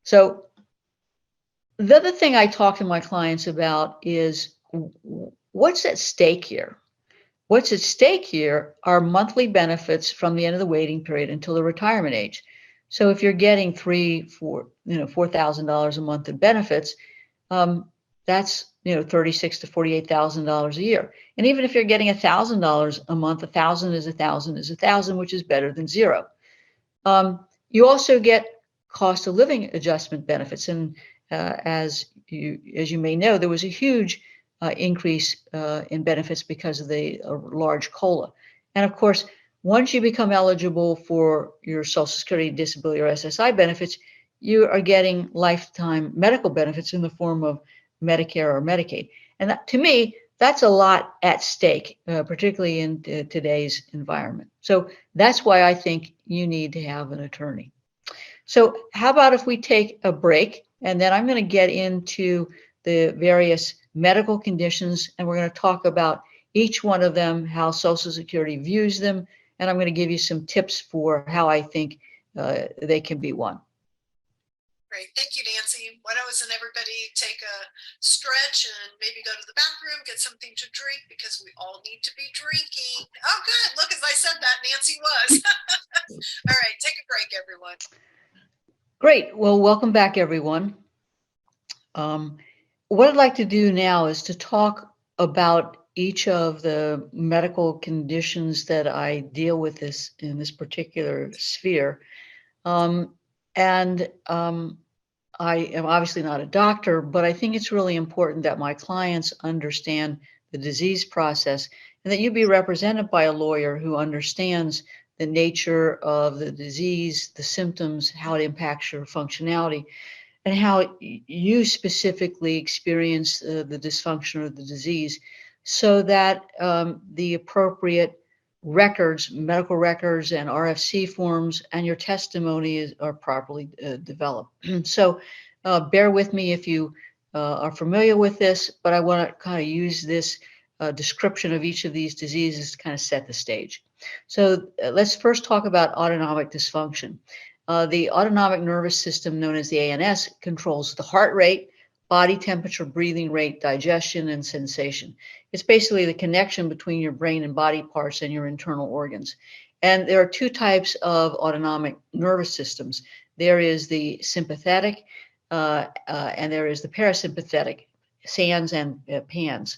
So the other thing I talk to my clients about is what's at stake here? What's at stake here are monthly benefits from the end of the waiting period until the retirement age. So if you're getting $4,000 a month in benefits, that's $36,000 to $48,000 a year. And even if you're getting $1,000 a month, 1,000 is 1,000 is 1,000, which is better than zero. You also get cost of living adjustment benefits, and as you may know, there was a huge increase in benefits because of the large COLA. And of course, once you become eligible for your Social Security, disability, or SSI benefits, you are getting lifetime medical benefits in the form of Medicare or Medicaid. And that, to me, that's a lot at stake, particularly in today's environment. So that's why I think you need to have an attorney. So how about if we take a break, and then I'm going to get into the various medical conditions, and we're going to talk about each one of them, how Social Security views them, and I'm going to give you some tips for how I think they can be won. Great. Thank you, Nancy. Why don't everybody take a stretch and maybe go to the bathroom, get something to drink, because we all need to be drinking. Oh, good. Look, as I said that, Nancy was. All right. Take a break, everyone. Great. Well, welcome back, everyone. What I'd like to do now is to talk about each of the medical conditions that I deal with in this particular sphere. I am obviously not a doctor, but I think it's really important that my clients understand the disease process, and that you be represented by a lawyer who understands the nature of the disease, the symptoms, how it impacts your functionality, and how you specifically experience the dysfunction or the disease so that the appropriate records, medical records and RFC forms and your testimony are properly developed. So bear with me if you are familiar with this, but I want to kind of use this description of each of these diseases to kind of set the stage. So let's first talk about autonomic dysfunction. The autonomic nervous system, known as the ANS, controls the heart rate, body temperature, breathing rate, digestion, and sensation. It's basically the connection between your brain and body parts and your internal organs. And there are two types of autonomic nervous systems. There is the sympathetic and there is the parasympathetic, SANS and PANS.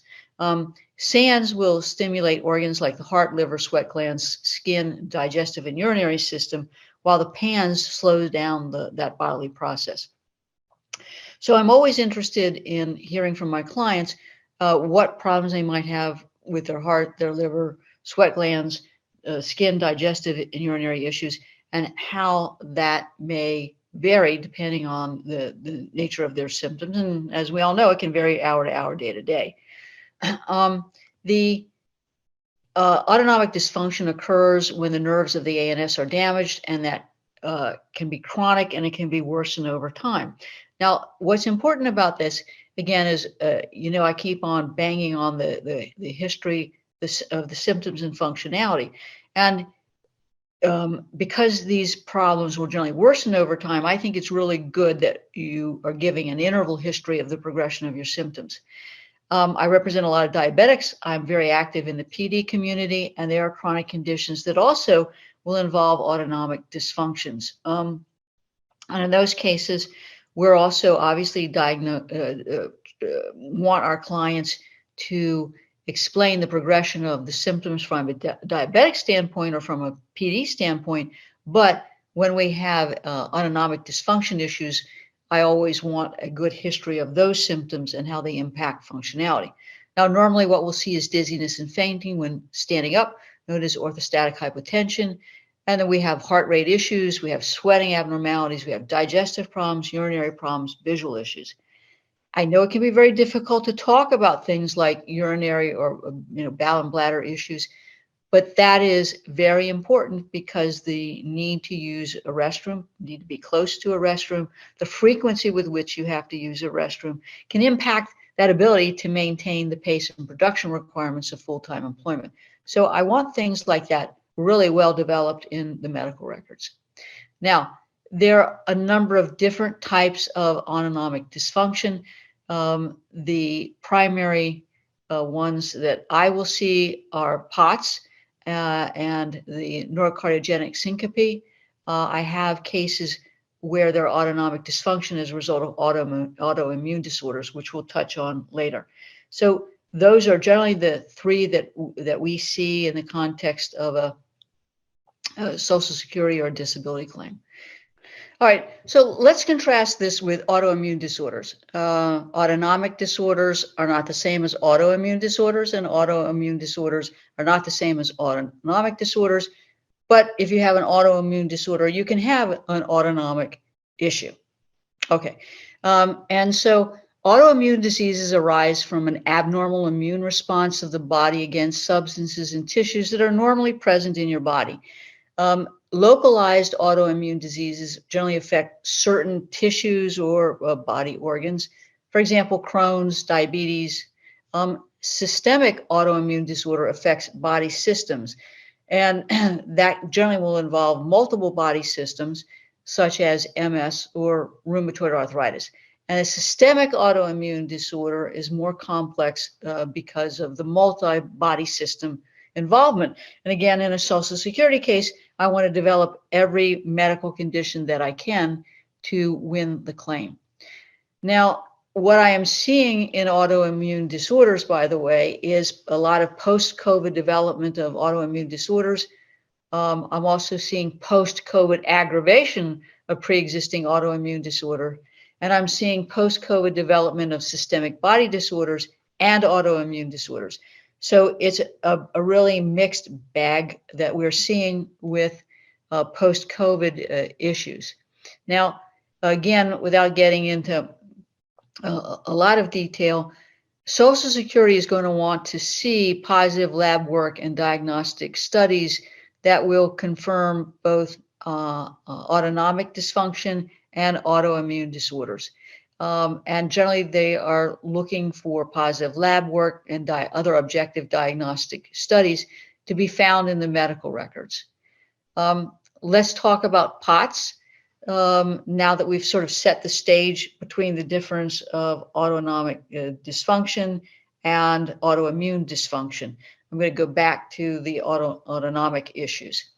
SANS will stimulate organs like the heart, liver, sweat glands, skin, digestive, and urinary system, while the PANS slows down that bodily process. So I'm always interested in hearing from my clients what problems they might have with their heart, their liver, sweat glands, skin, digestive, and urinary issues, and how that may vary depending on the nature of their symptoms. And as we all know, it can vary hour to hour, day to day. The autonomic dysfunction occurs when the nerves of the ANS are damaged, and that can be chronic and it can be worsened over time. Now, what's important about this, again, is, I keep on banging on the history of the symptoms and functionality. And because these problems will generally worsen over time, I think it's really good that you are giving an interval history of the progression of your symptoms. I represent a lot of diabetics. I'm very active in the PD community, and there are chronic conditions that also will involve autonomic dysfunctions. And in those cases, we're also obviously want our clients to explain the progression of the symptoms from a diabetic standpoint or from a PD standpoint. But when we have autonomic dysfunction issues, I always want a good history of those symptoms and how they impact functionality. Now, normally what we'll see is dizziness and fainting when standing up, known as orthostatic hypotension. And then we have heart rate issues, we have sweating abnormalities, we have digestive problems, urinary problems, visual issues. I know it can be very difficult to talk about things like urinary or bowel and bladder issues, but that is very important because the need to use a restroom, need to be close to a restroom, the frequency with which you have to use a restroom can impact that ability to maintain the pace and production requirements of full-time employment. So I want things like that really well developed in the medical records. Now, there are a number of different types of autonomic dysfunction. The primary ones that I will see are POTS and the neurocardiogenic syncope. I have cases where there are autonomic dysfunction as a result of autoimmune disorders, which we'll touch on later. So those are generally the three that we see in the context of a Social Security or disability claim. All right, so let's contrast this with autoimmune disorders. Autonomic disorders are not the same as autoimmune disorders, and autoimmune disorders are not the same as autonomic disorders. But if you have an autoimmune disorder, you can have an autonomic issue. Okay, and so autoimmune diseases arise from an abnormal immune response of the body against substances and tissues that are normally present in your body. Localized autoimmune diseases generally affect certain tissues or body organs. For example, Crohn's, diabetes. Systemic autoimmune disorder affects body systems, and that generally will involve multiple body systems, such as MS or rheumatoid arthritis. And a systemic autoimmune disorder is more complex because of the multi-body system involvement. And again, in a Social Security case, I want to develop every medical condition that I can to win the claim. Now, what I am seeing in autoimmune disorders, by the way, is a lot of post-COVID development of autoimmune disorders. I'm also seeing post-COVID aggravation of pre-existing autoimmune disorder. And I'm seeing post-COVID development of systemic body disorders and autoimmune disorders. So it's a really mixed bag that we're seeing with post-COVID issues. Now, again, without getting into a lot of detail, Social Security is going to want to see positive lab work and diagnostic studies that will confirm both autonomic dysfunction and autoimmune disorders. And generally, they are looking for positive lab work and other objective diagnostic studies to be found in the medical records. Let's talk about POTS. Now that we've sort of set the stage between the difference of autonomic dysfunction and autoimmune dysfunction, I'm going to go back to the autonomic issues.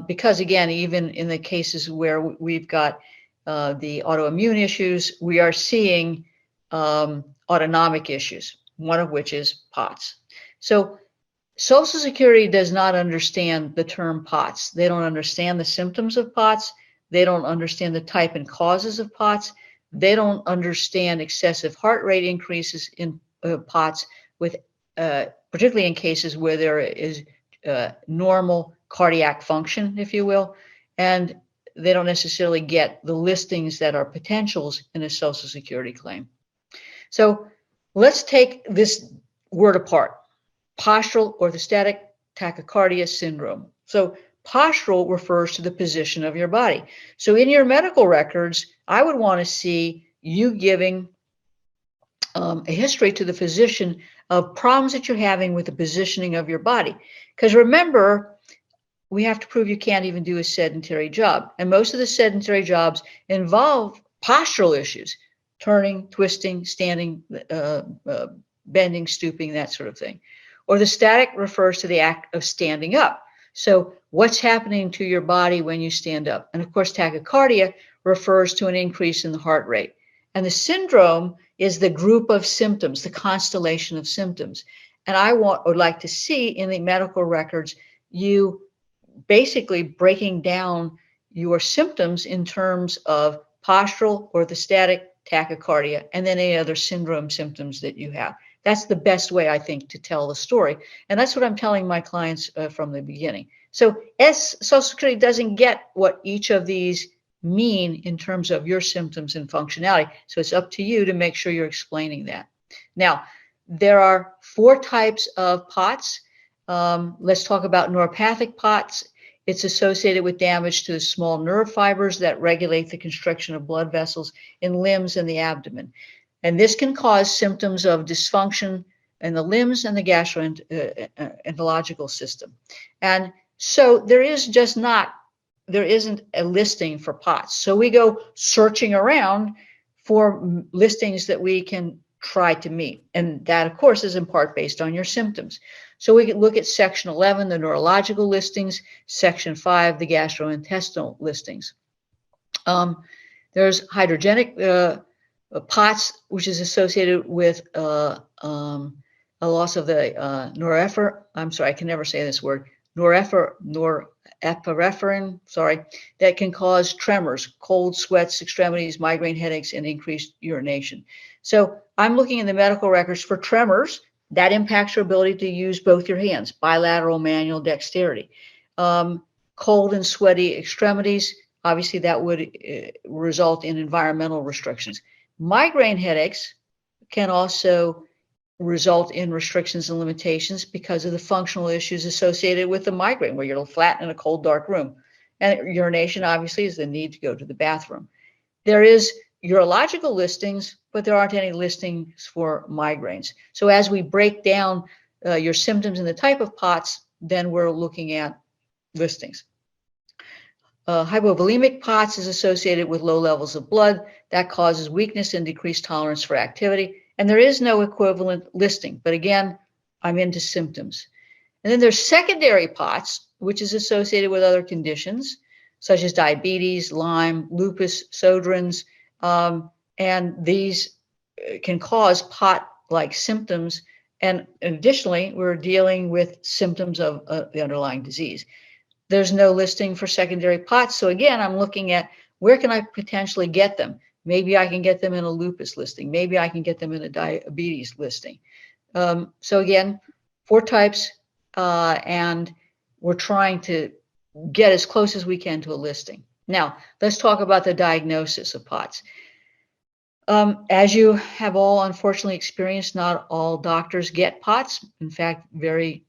Because again, even in the cases where we've got the autoimmune issues, we are seeing autonomic issues, one of which is POTS. So Social Security does not understand the term POTS. They don't understand the symptoms of POTS. They don't understand the type and causes of POTS. They don't understand excessive heart rate increases in POTS, with particularly in cases where there is normal cardiac function, if you will, and they don't necessarily get the listings that are potentials in a Social Security claim. So let's take this word apart. Postural orthostatic tachycardia syndrome. So postural refers to the position of your body. So in your medical records, I would want to see you giving a history to the physician of problems that you're having with the positioning of your body. Because remember, we have to prove you can't even do a sedentary job. And most of the sedentary jobs involve postural issues, turning, twisting, standing, bending, stooping, that sort of thing. Orthostatic refers to the act of standing up. So what's happening to your body when you stand up? And of course, tachycardia refers to an increase in the heart rate. And the syndrome is the group of symptoms, the constellation of symptoms. And I would like to see in the medical records you basically breaking down your symptoms in terms of postural, orthostatic, tachycardia, and then any other syndrome symptoms that you have. That's the best way, I think, to tell the story. And that's what I'm telling my clients from the beginning. So Social Security doesn't get what each of these mean in terms of your symptoms and functionality. So it's up to you to make sure you're explaining that. Now, there are 4 types of POTS. Let's talk about neuropathic POTS. It's associated with damage to the small nerve fibers that regulate the constriction of blood vessels in limbs and the abdomen. And this can cause symptoms of dysfunction in the limbs and the gastroenterological system. And so there isn't a listing for POTS. So we go searching around for listings that we can try to meet. And that, of course, is in part based on your symptoms. So we can look at Section 11, the neurological listings, Section 5, the gastrointestinal listings. There's hydrogenic POTS, which is associated with a loss of the norepinephrine, that can cause tremors, cold sweats, extremities, migraine headaches, and increased urination. So I'm looking in the medical records for tremors. That impacts your ability to use both your hands, bilateral manual dexterity. Cold and sweaty extremities, obviously that would result in environmental restrictions. Migraine headaches can also result in restrictions and limitations because of the functional issues associated with the migraine, where you're flat in a cold, dark room. And urination, obviously, is the need to go to the bathroom. There is urological listings, but there aren't any listings for migraines. So as we break down your symptoms and the type of POTS, then we're looking at listings. Hypovolemic POTS is associated with low levels of blood. That causes weakness and decreased tolerance for activity. And there is no equivalent listing. But again, I'm into symptoms. And then there's secondary POTS, which is associated with other conditions, such as diabetes, Lyme, lupus, Sjogren's. And these can cause POT-like symptoms. And additionally, we're dealing with symptoms of the underlying disease. There's no listing for secondary POTS. So again, I'm looking at where can I potentially get them? Maybe I can get them in a lupus listing. Maybe I can get them in a diabetes listing. So again, 4 types, and we're trying to get as close as we can to a listing. Now, let's talk about the diagnosis of POTS. As you have all unfortunately experienced, not all doctors get POTS. In fact, very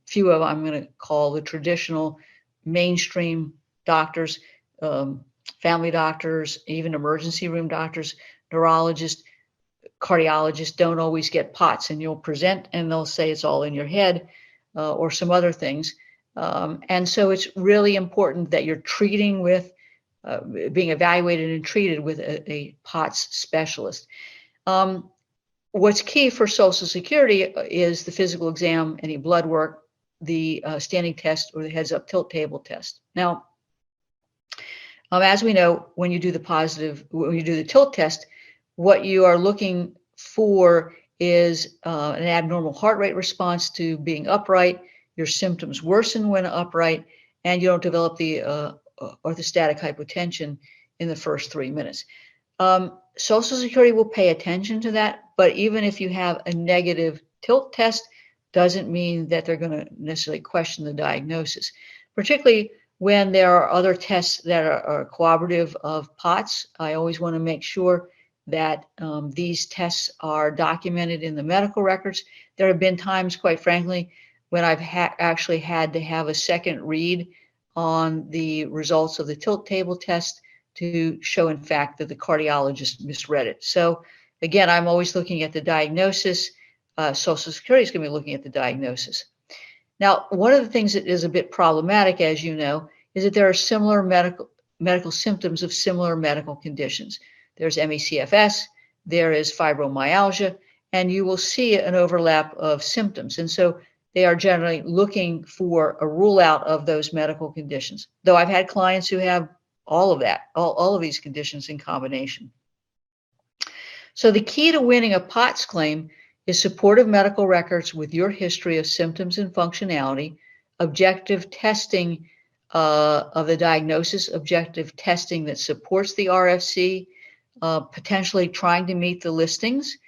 few of them I'm going to call the traditional mainstream doctors, family doctors, even emergency room doctors, neurologists, cardiologists don't always get POTS, and you'll present and they'll say it's all in your head or some other things. And so it's really important that you're treating with, being evaluated and treated with a POTS specialist. What's key for Social Security is the physical exam, any blood work, the standing test, or the heads-up tilt table test. Now, as we know, when you do the tilt test, what you are looking for is an abnormal heart rate response to being upright. Your symptoms worsen when upright, and you don't develop the orthostatic hypotension in the first 3 minutes. Social Security will pay attention to that, but even if you have a negative tilt test, doesn't mean that they're going to necessarily question the diagnosis, particularly when there are other tests that are corroborative of POTS. I always want to make sure that these tests are documented in the medical records. There have been times, quite frankly, when I've actually had to have a second read on the results of the tilt table test to show, in fact, that the cardiologist misread it. So again, I'm always looking at the diagnosis. Social Security is going to be looking at the diagnosis. Now, one of the things that is a bit problematic, as you know, is that there are similar medical symptoms of similar medical conditions. There's ME/CFS, there is fibromyalgia, and you will see an overlap of symptoms. And so they are generally looking for a rule out of those medical conditions. Though I've had clients who have all of that, all of these conditions in combination. So the key to winning a POTS claim is supportive medical records with your history of symptoms and functionality, objective testing of the diagnosis, objective testing that supports the RFC, potentially trying to meet the listings,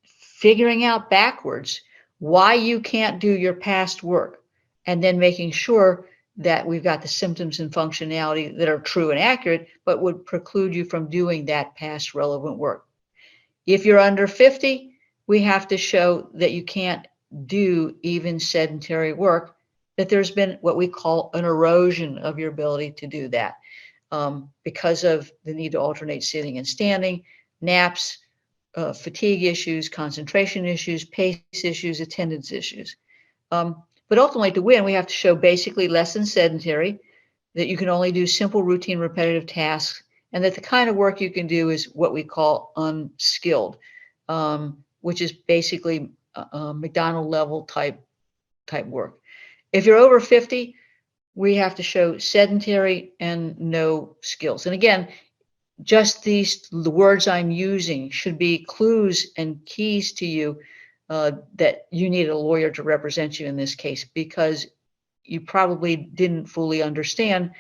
figuring out backwards why you can't do your past work, and then making sure that we've got the symptoms and functionality that are true and accurate, but would preclude you from doing that past relevant work. If you're under 50, we have to show that you can't do even sedentary work, that there's been what we call an erosion of your ability to do that because of the need to alternate sitting and standing, naps, fatigue issues, concentration issues, pace issues, attendance issues. But ultimately, to win, we have to show basically less than sedentary, that you can only do simple, routine, repetitive tasks, and that the kind of work you can do is what we call unskilled, which is basically McDonald level type work. If you're over 50, we have to show sedentary and no skills. And again, just the words I'm using should be clues and keys to you that you need a lawyer to represent you in this case, because you probably didn't fully understand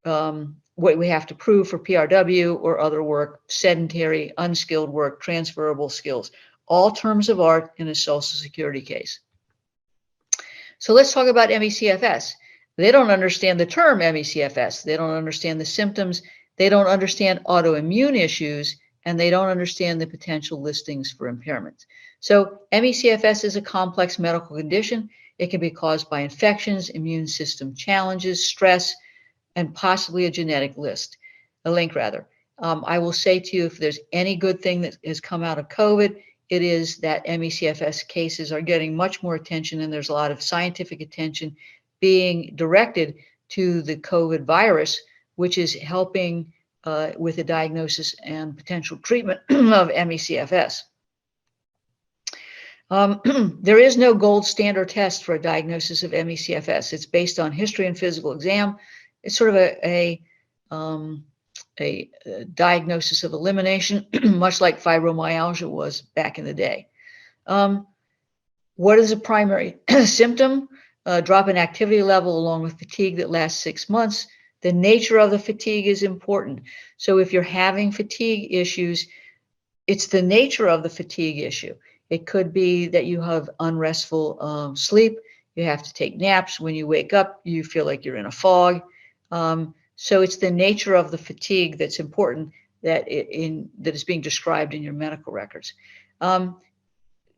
what we have to prove for PRW or other work, sedentary, unskilled work, transferable skills, all terms of art in a Social Security case. So let's talk about ME/CFS. They don't understand the term ME/CFS. They don't understand the symptoms. They don't understand autoimmune issues, and they don't understand the potential listings for impairments. So ME/CFS is a complex medical condition. It can be caused by infections, immune system challenges, stress, and possibly a genetic link. I will say to you, if there's any good thing that has come out of COVID, it is that ME/CFS cases are getting much more attention, and there's a lot of scientific attention being directed to the COVID virus, which is helping with the diagnosis and potential treatment of ME/CFS. There is no gold standard test for a diagnosis of ME/CFS. It's based on history and physical exam. It's sort of a diagnosis of elimination, much like fibromyalgia was back in the day. What is a primary symptom? Drop in activity level along with fatigue that lasts 6 months. The nature of the fatigue is important. So if you're having fatigue issues, it's the nature of the fatigue issue. It could be that you have unrestful sleep. You have to take naps. When you wake up, you feel like you're in a fog. So it's the nature of the fatigue that's important. that is being described in your medical records.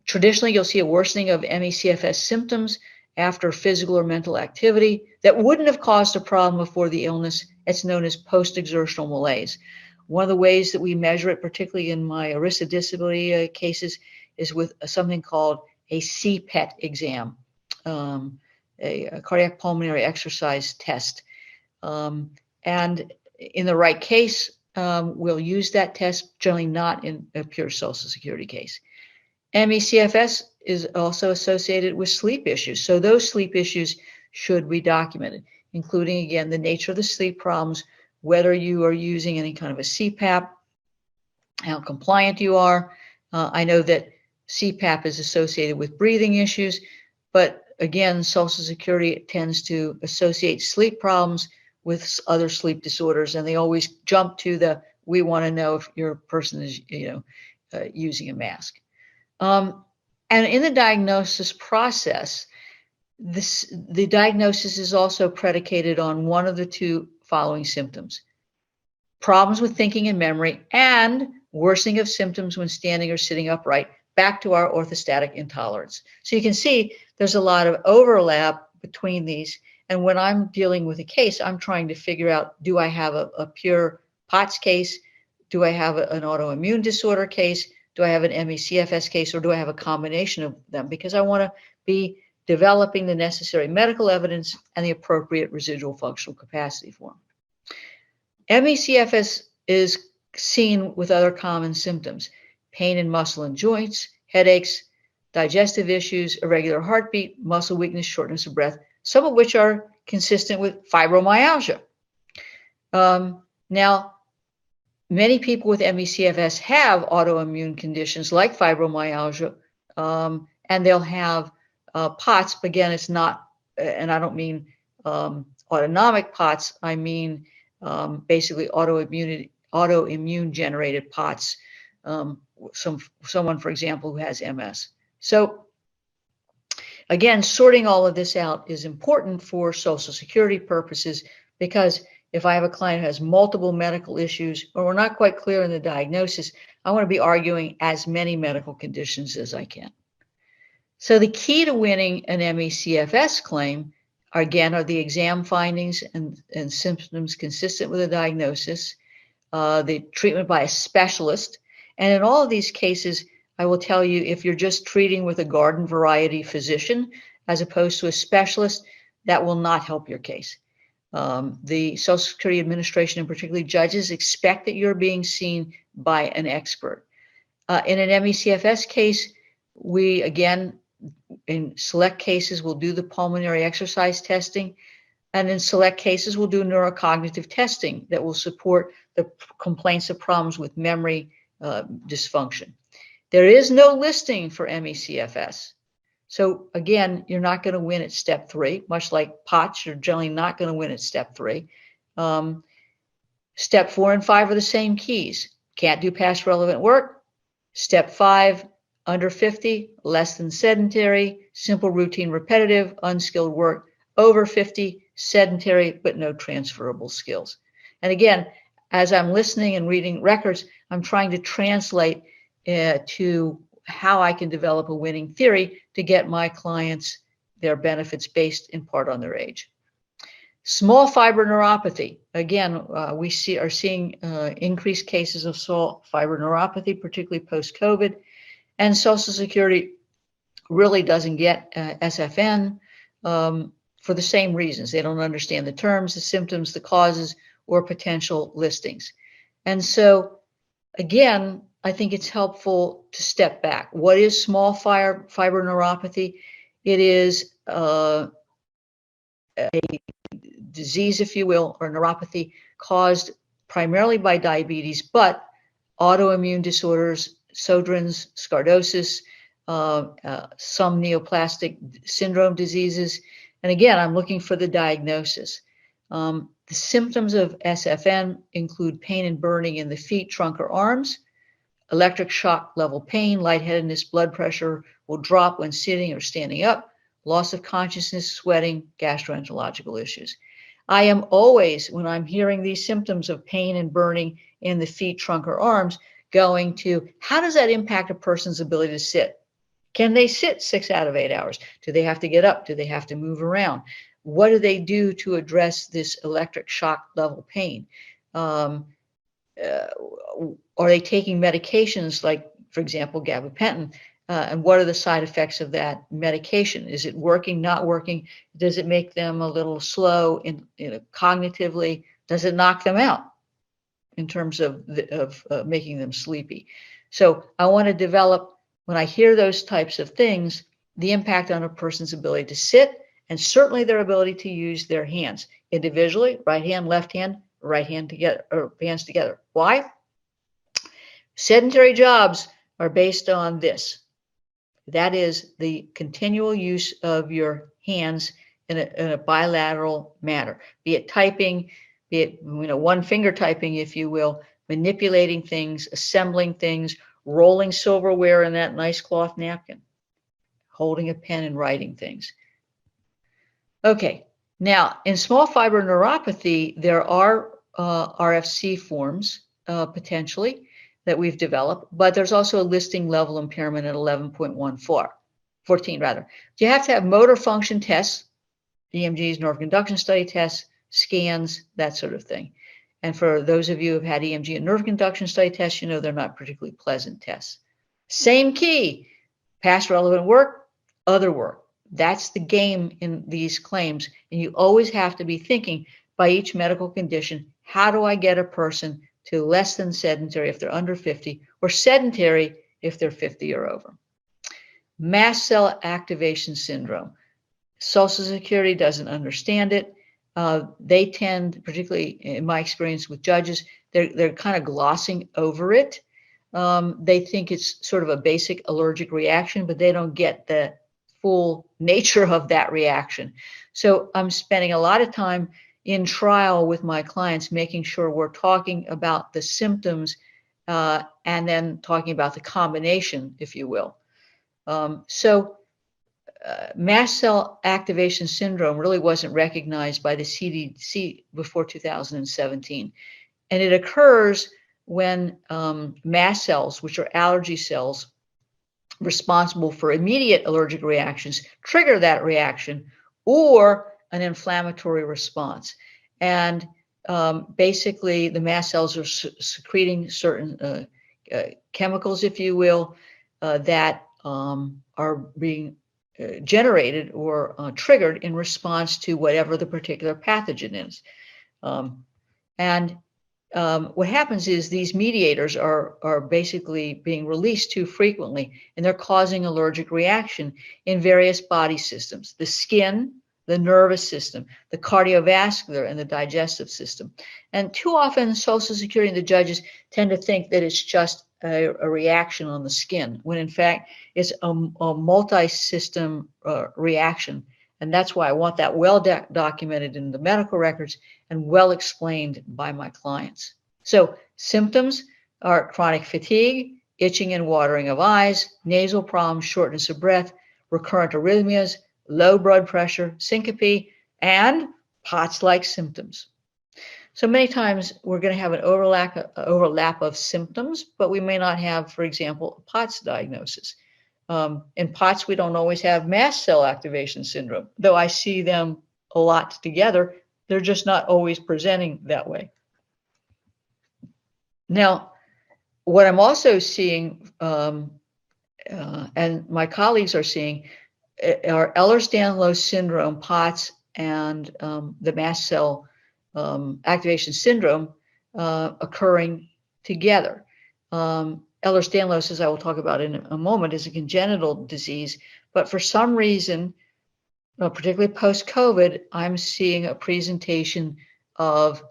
Traditionally, you'll see a worsening of ME/CFS symptoms after physical or mental activity that wouldn't have caused a problem before the illness. It's known as post-exertional malaise. One of the ways that we measure it, particularly in my ERISA disability cases, is with something called a CPET exam, a cardiac pulmonary exercise test. And in the right case, we'll use that test, generally not in a pure Social Security case. ME/CFS is also associated with sleep issues. So those sleep issues should be documented, including, again, the nature of the sleep problems, whether you are using any kind of a CPAP, how compliant you are. I know that CPAP is associated with breathing issues, but again, Social Security tends to associate sleep problems with other sleep disorders, and they always jump to we want to know if your person is, using a mask. And in the diagnosis process, the diagnosis is also predicated on one of the two following symptoms: problems with thinking and memory, and worsening of symptoms when standing or sitting upright, back to our orthostatic intolerance. So you can see there's a lot of overlap between these. And when I'm dealing with a case, I'm trying to figure out, do I have a pure POTS case? Do I have an autoimmune disorder case? Do I have an ME/CFS case, or do I have a combination of them? Because I want to be developing the necessary medical evidence and the appropriate residual functional capacity for them. ME/CFS is seen with other common symptoms: pain in muscle and joints, headaches, digestive issues, irregular heartbeat, muscle weakness, shortness of breath, some of which are consistent with fibromyalgia. Now, many people with ME/CFS have autoimmune conditions like fibromyalgia, and they'll have POTS. But again, it's not, and I don't mean autonomic POTS. I mean basically autoimmune generated POTS. Someone, for example, who has MS. So again, sorting all of this out is important for Social Security purposes, because if I have a client who has multiple medical issues, or we're not quite clear in the diagnosis, I want to be arguing as many medical conditions as I can. So the key to winning an ME/CFS claim are the exam findings and symptoms consistent with a diagnosis, the treatment by a specialist. And in all of these cases, I will tell you, if you're just treating with a garden variety physician as opposed to a specialist, that will not help your case. The Social Security Administration, and particularly judges, expect that you're being seen by an expert. In an ME/CFS case, we, again, in select cases, will do the pulmonary exercise testing, and in select cases, we'll do neurocognitive testing that will support the complaints of problems with memory dysfunction. There is no listing for ME/CFS. So again, you're not going to win at step 3, much like POTS, you're generally not going to win at step 3. Step 4 and 5 are the same keys. Can't do past relevant work. Step 5, under 50, less than sedentary, simple, routine, repetitive, unskilled work. Over 50, sedentary, but no transferable skills. And again, as I'm listening and reading records, I'm trying to translate to how I can develop a winning theory to get my clients their benefits based in part on their age. Small fiber neuropathy. Again, we are seeing increased cases of small fiber neuropathy, particularly post-COVID. And Social Security really doesn't get SFN for the same reasons. They don't understand the terms, the symptoms, the causes, or potential listings. And so, again, I think it's helpful to step back. What is small fiber neuropathy? It is a disease, if you will, or neuropathy caused primarily by diabetes, but autoimmune disorders, Sjogren's, scardosis, some neoplastic syndrome diseases. And again, I'm looking for the diagnosis. The symptoms of SFN include pain and burning in the feet, trunk, or arms, electric shock level pain, lightheadedness, blood pressure will drop when sitting or standing up, loss of consciousness, sweating, gastroenterological issues. I am always, when I'm hearing these symptoms of pain and burning in the feet, trunk, or arms, going to, how does that impact a person's ability to sit? Can they sit 6 out of 8 hours? Do they have to get up? Do they have to move around? What do they do to address this electric shock level pain? Are they taking medications like, for example, gabapentin? And what are the side effects of that medication? Is it working, not working? Does it make them a little slow cognitively? Does it knock them out in terms of making them sleepy? So I want to develop, when I hear those types of things, the impact on a person's ability to sit, and certainly their ability to use their hands individually, right hand, left hand, right hand together, or hands together. Why? Sedentary jobs are based on this. That is the continual use of your hands in a bilateral manner, be it typing, be it one finger typing, if you will, manipulating things, assembling things, rolling silverware in that nice cloth napkin, holding a pen and writing things. Okay, now in small fiber neuropathy, there are RFC forms potentially that we've developed, but there's also a listing level impairment at 11.14 rather. You have to have motor function tests, EMGs, nerve conduction study tests, scans, that sort of thing. And for those of you who've had EMG and nerve conduction study tests, you know they're not particularly pleasant tests. Same key, past relevant work, other work. That's the game in these claims. And you always have to be thinking by each medical condition, how do I get a person to less than sedentary if they're under 50, or sedentary if they're 50 or over? Mast cell activation syndrome. Social Security doesn't understand it. They tend, particularly in my experience with judges, they're kind of glossing over it. They think it's sort of a basic allergic reaction, but they don't get the full nature of that reaction. So I'm spending a lot of time in trial with my clients, making sure we're talking about the symptoms and then talking about the combination, if you will. Mast cell activation syndrome really wasn't recognized by the CDC before 2017. And it occurs when mast cells, which are allergy cells responsible for immediate allergic reactions, trigger that reaction, or an inflammatory response. And basically, the mast cells are secreting certain chemicals, if you will, that are being generated or triggered in response to whatever the particular pathogen is. What happens is these mediators are basically being released too frequently, and they're causing allergic reaction in various body systems: the skin, the nervous system, the cardiovascular, and the digestive system. And too often, Social Security and the judges tend to think that it's just a reaction on the skin, when in fact it's a multi-system reaction. And that's why I want that well documented in the medical records and well explained by my clients. So symptoms are chronic fatigue, itching and watering of eyes, nasal problems, shortness of breath, recurrent arrhythmias, low blood pressure, syncope, and POTS-like symptoms. So many times we're going to have an overlap of symptoms, but we may not have, for example, a POTS diagnosis. In POTS, we don't always have mast cell activation syndrome, though I see them a lot together. They're just not always presenting that way. Now, what I'm also seeing, and my colleagues are seeing, are Ehlers-Danlos syndrome, POTS, and the mast cell activation syndrome occurring together. Ehlers-Danlos, as I will talk about in a moment, is a congenital disease, but for some reason, particularly post-COVID, I'm seeing a presentation of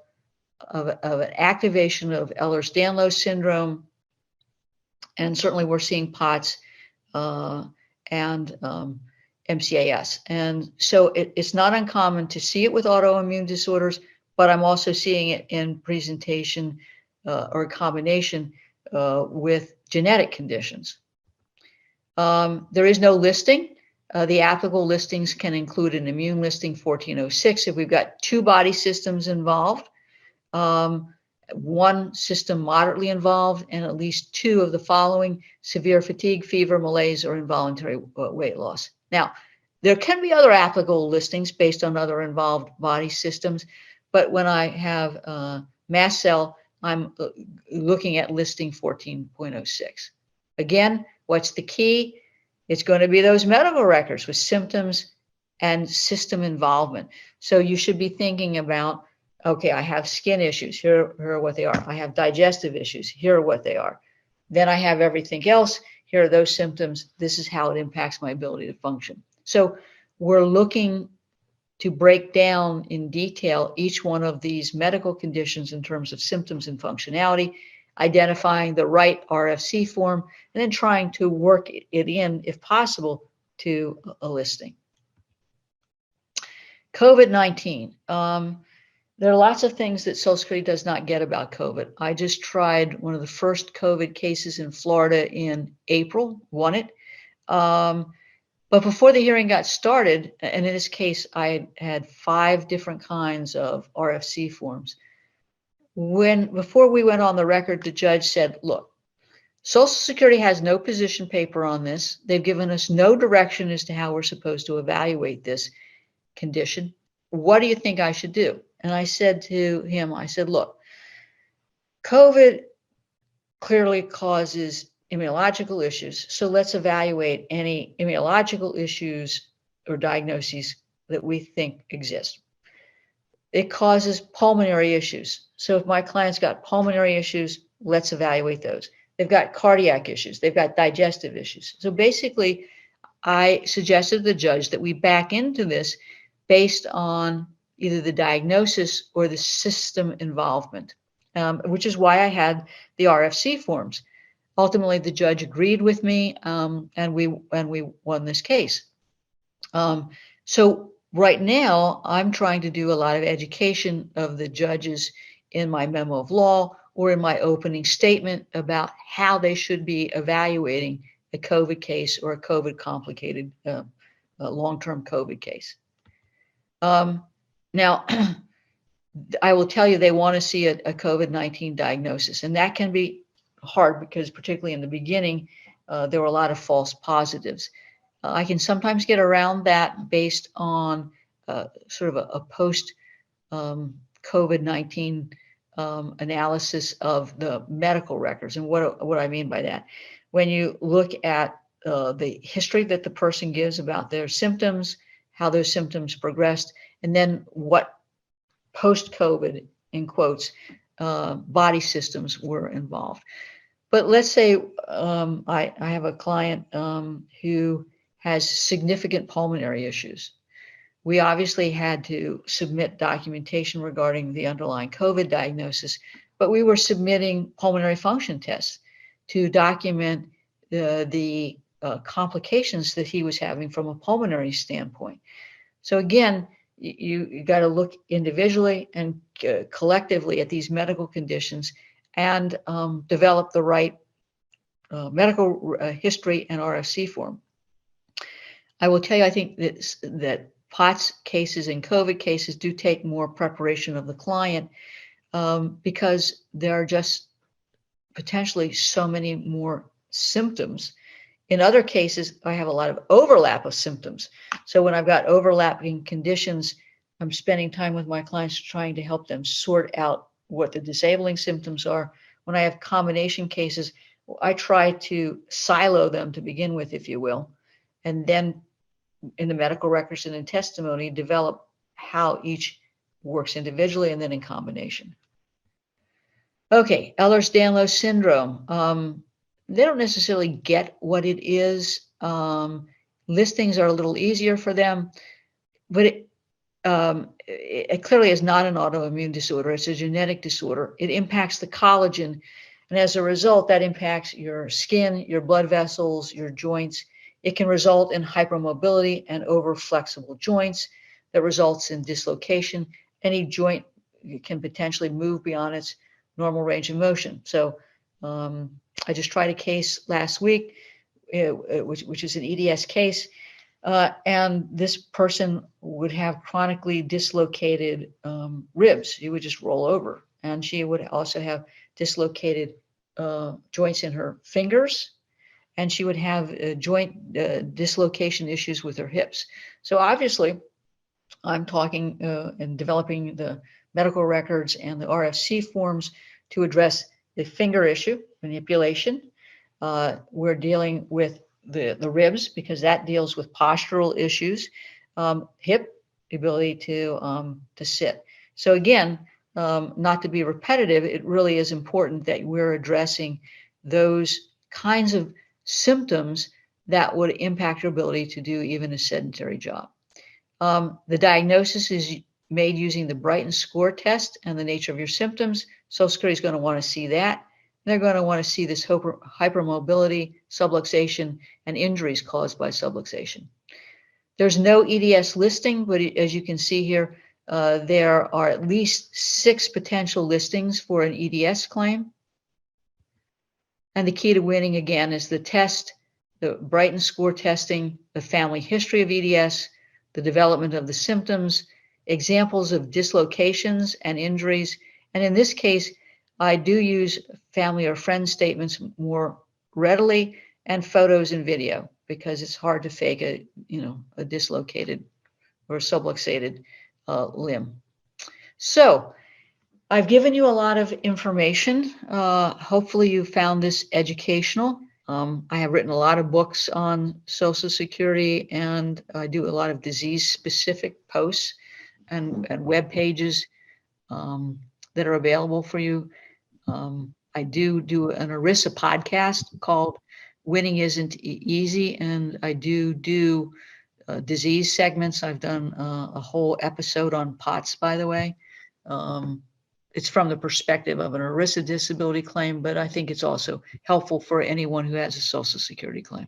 an activation of Ehlers-Danlos syndrome, and certainly we're seeing POTS and MCAS. And so it's not uncommon to see it with autoimmune disorders, but I'm also seeing it in presentation or combination with genetic conditions. There is no listing The applicable listings can include an immune listing 1406 if we've got 2 body systems involved, 1 system moderately involved, and at least 2 of the following: severe fatigue, fever, malaise, or involuntary weight loss. Now, there can be other applicable listings based on other involved body systems, but when I have mast cell, I'm looking at listing 14.06. Again, what's the key? It's going to be those medical records with symptoms and system involvement. So you should be thinking about, okay, I have skin issues. Here are what they are. I have digestive issues. Here are what they are. Then I have everything else. Here are those symptoms. This is how it impacts my ability to function. So we're looking to break down in detail each one of these medical conditions in terms of symptoms and functionality, identifying the right RFC form, and then trying to work it in, if possible, to a listing. COVID-19. There are lots of things that Social Security does not get about COVID. I just tried one of the first COVID cases in Florida in April, won it. But before the hearing got started, and in this case, I had 5 different kinds of RFC forms. Before we went on the record, the judge said, look, Social Security has no position paper on this. They've given us no direction as to how we're supposed to evaluate this condition. What do you think I should do? And I said to him, I said, look, COVID clearly causes immunological issues. So let's evaluate any immunological issues or diagnoses that we think exist. It causes pulmonary issues. So if my client's got pulmonary issues, let's evaluate those. They've got cardiac issues. They've got digestive issues. So basically, I suggested to the judge that we back into this based on either the diagnosis or the system involvement, which is why I had the RFC forms. Ultimately, the judge agreed with me, and we won this case. So right now, I'm trying to do a lot of education of the judges in my memo of law or in my opening statement about how they should be evaluating a COVID case or a COVID complicated long-term COVID case. Now, I will tell you, they want to see a COVID-19 diagnosis, and that can be hard because particularly in the beginning, there were a lot of false positives. I can sometimes get around that based on sort of a post COVID-19 analysis of the medical records. And what I mean by that, when you look at the history that the person gives about their symptoms, how those symptoms progressed, and then what post-COVID, in quotes, body systems were involved. But let's say I have a client who has significant pulmonary issues. We obviously had to submit documentation regarding the underlying COVID diagnosis, but we were submitting pulmonary function tests to document the complications that he was having from a pulmonary standpoint. So again, you got to look individually and collectively at these medical conditions and develop the right medical history and RFC form. I will tell you, I think that POTS cases and COVID cases do take more preparation of the client because there are just potentially so many more symptoms. In other cases, I have a lot of overlap of symptoms. So when I've got overlapping conditions, I'm spending time with my clients trying to help them sort out what the disabling symptoms are. When I have combination cases, I try to silo them to begin with, if you will, and then in the medical records and in testimony, develop how each works individually and then in combination. Okay, Ehlers-Danlos syndrome. They don't necessarily get what it is. Listings are a little easier for them, but it clearly is not an autoimmune disorder. It's a genetic disorder. It impacts the collagen, and as a result, that impacts your skin, your blood vessels, your joints. It can result in hypermobility and over-flexible joints that results in dislocation. Any joint can potentially move beyond its normal range of motion. So I just tried a case last week, which is an EDS case. And this person would have chronically dislocated ribs. She would just roll over. And she would also have dislocated joints in her fingers. And she would have joint dislocation issues with her hips. So obviously, I'm talking and developing the medical records and the RFC forms to address the finger issue, manipulation. We're dealing with the ribs because that deals with postural issues, hip, the ability to sit. So again, not to be repetitive, it really is important that we're addressing those kinds of symptoms that would impact your ability to do even a sedentary job. The diagnosis is made using the Brighton score test and the nature of your symptoms. Social Security is going to want to see that. They're going to want to see this hypermobility, subluxation, and injuries caused by subluxation. There's no EDS listing, but as you can see here, there are at least 6 potential listings for an EDS claim. And the key to winning, again, is the test, the Brighton score testing, the family history of EDS, the development of the symptoms, examples of dislocations and injuries. And in this case, I do use family or friend statements more readily, and photos and video, because it's hard to fake a dislocated or subluxated limb. So I've given you a lot of information. Hopefully you found this educational. I have written a lot of books on Social Security, and I do a lot of disease-specific posts and web pages that are available for you. I do an ERISA podcast called Winning Isn't Easy, and I do disease segments. I've done a whole episode on POTS, by the way. It's from the perspective of an ERISA disability claim, but I think it's also helpful for anyone who has a Social Security claim.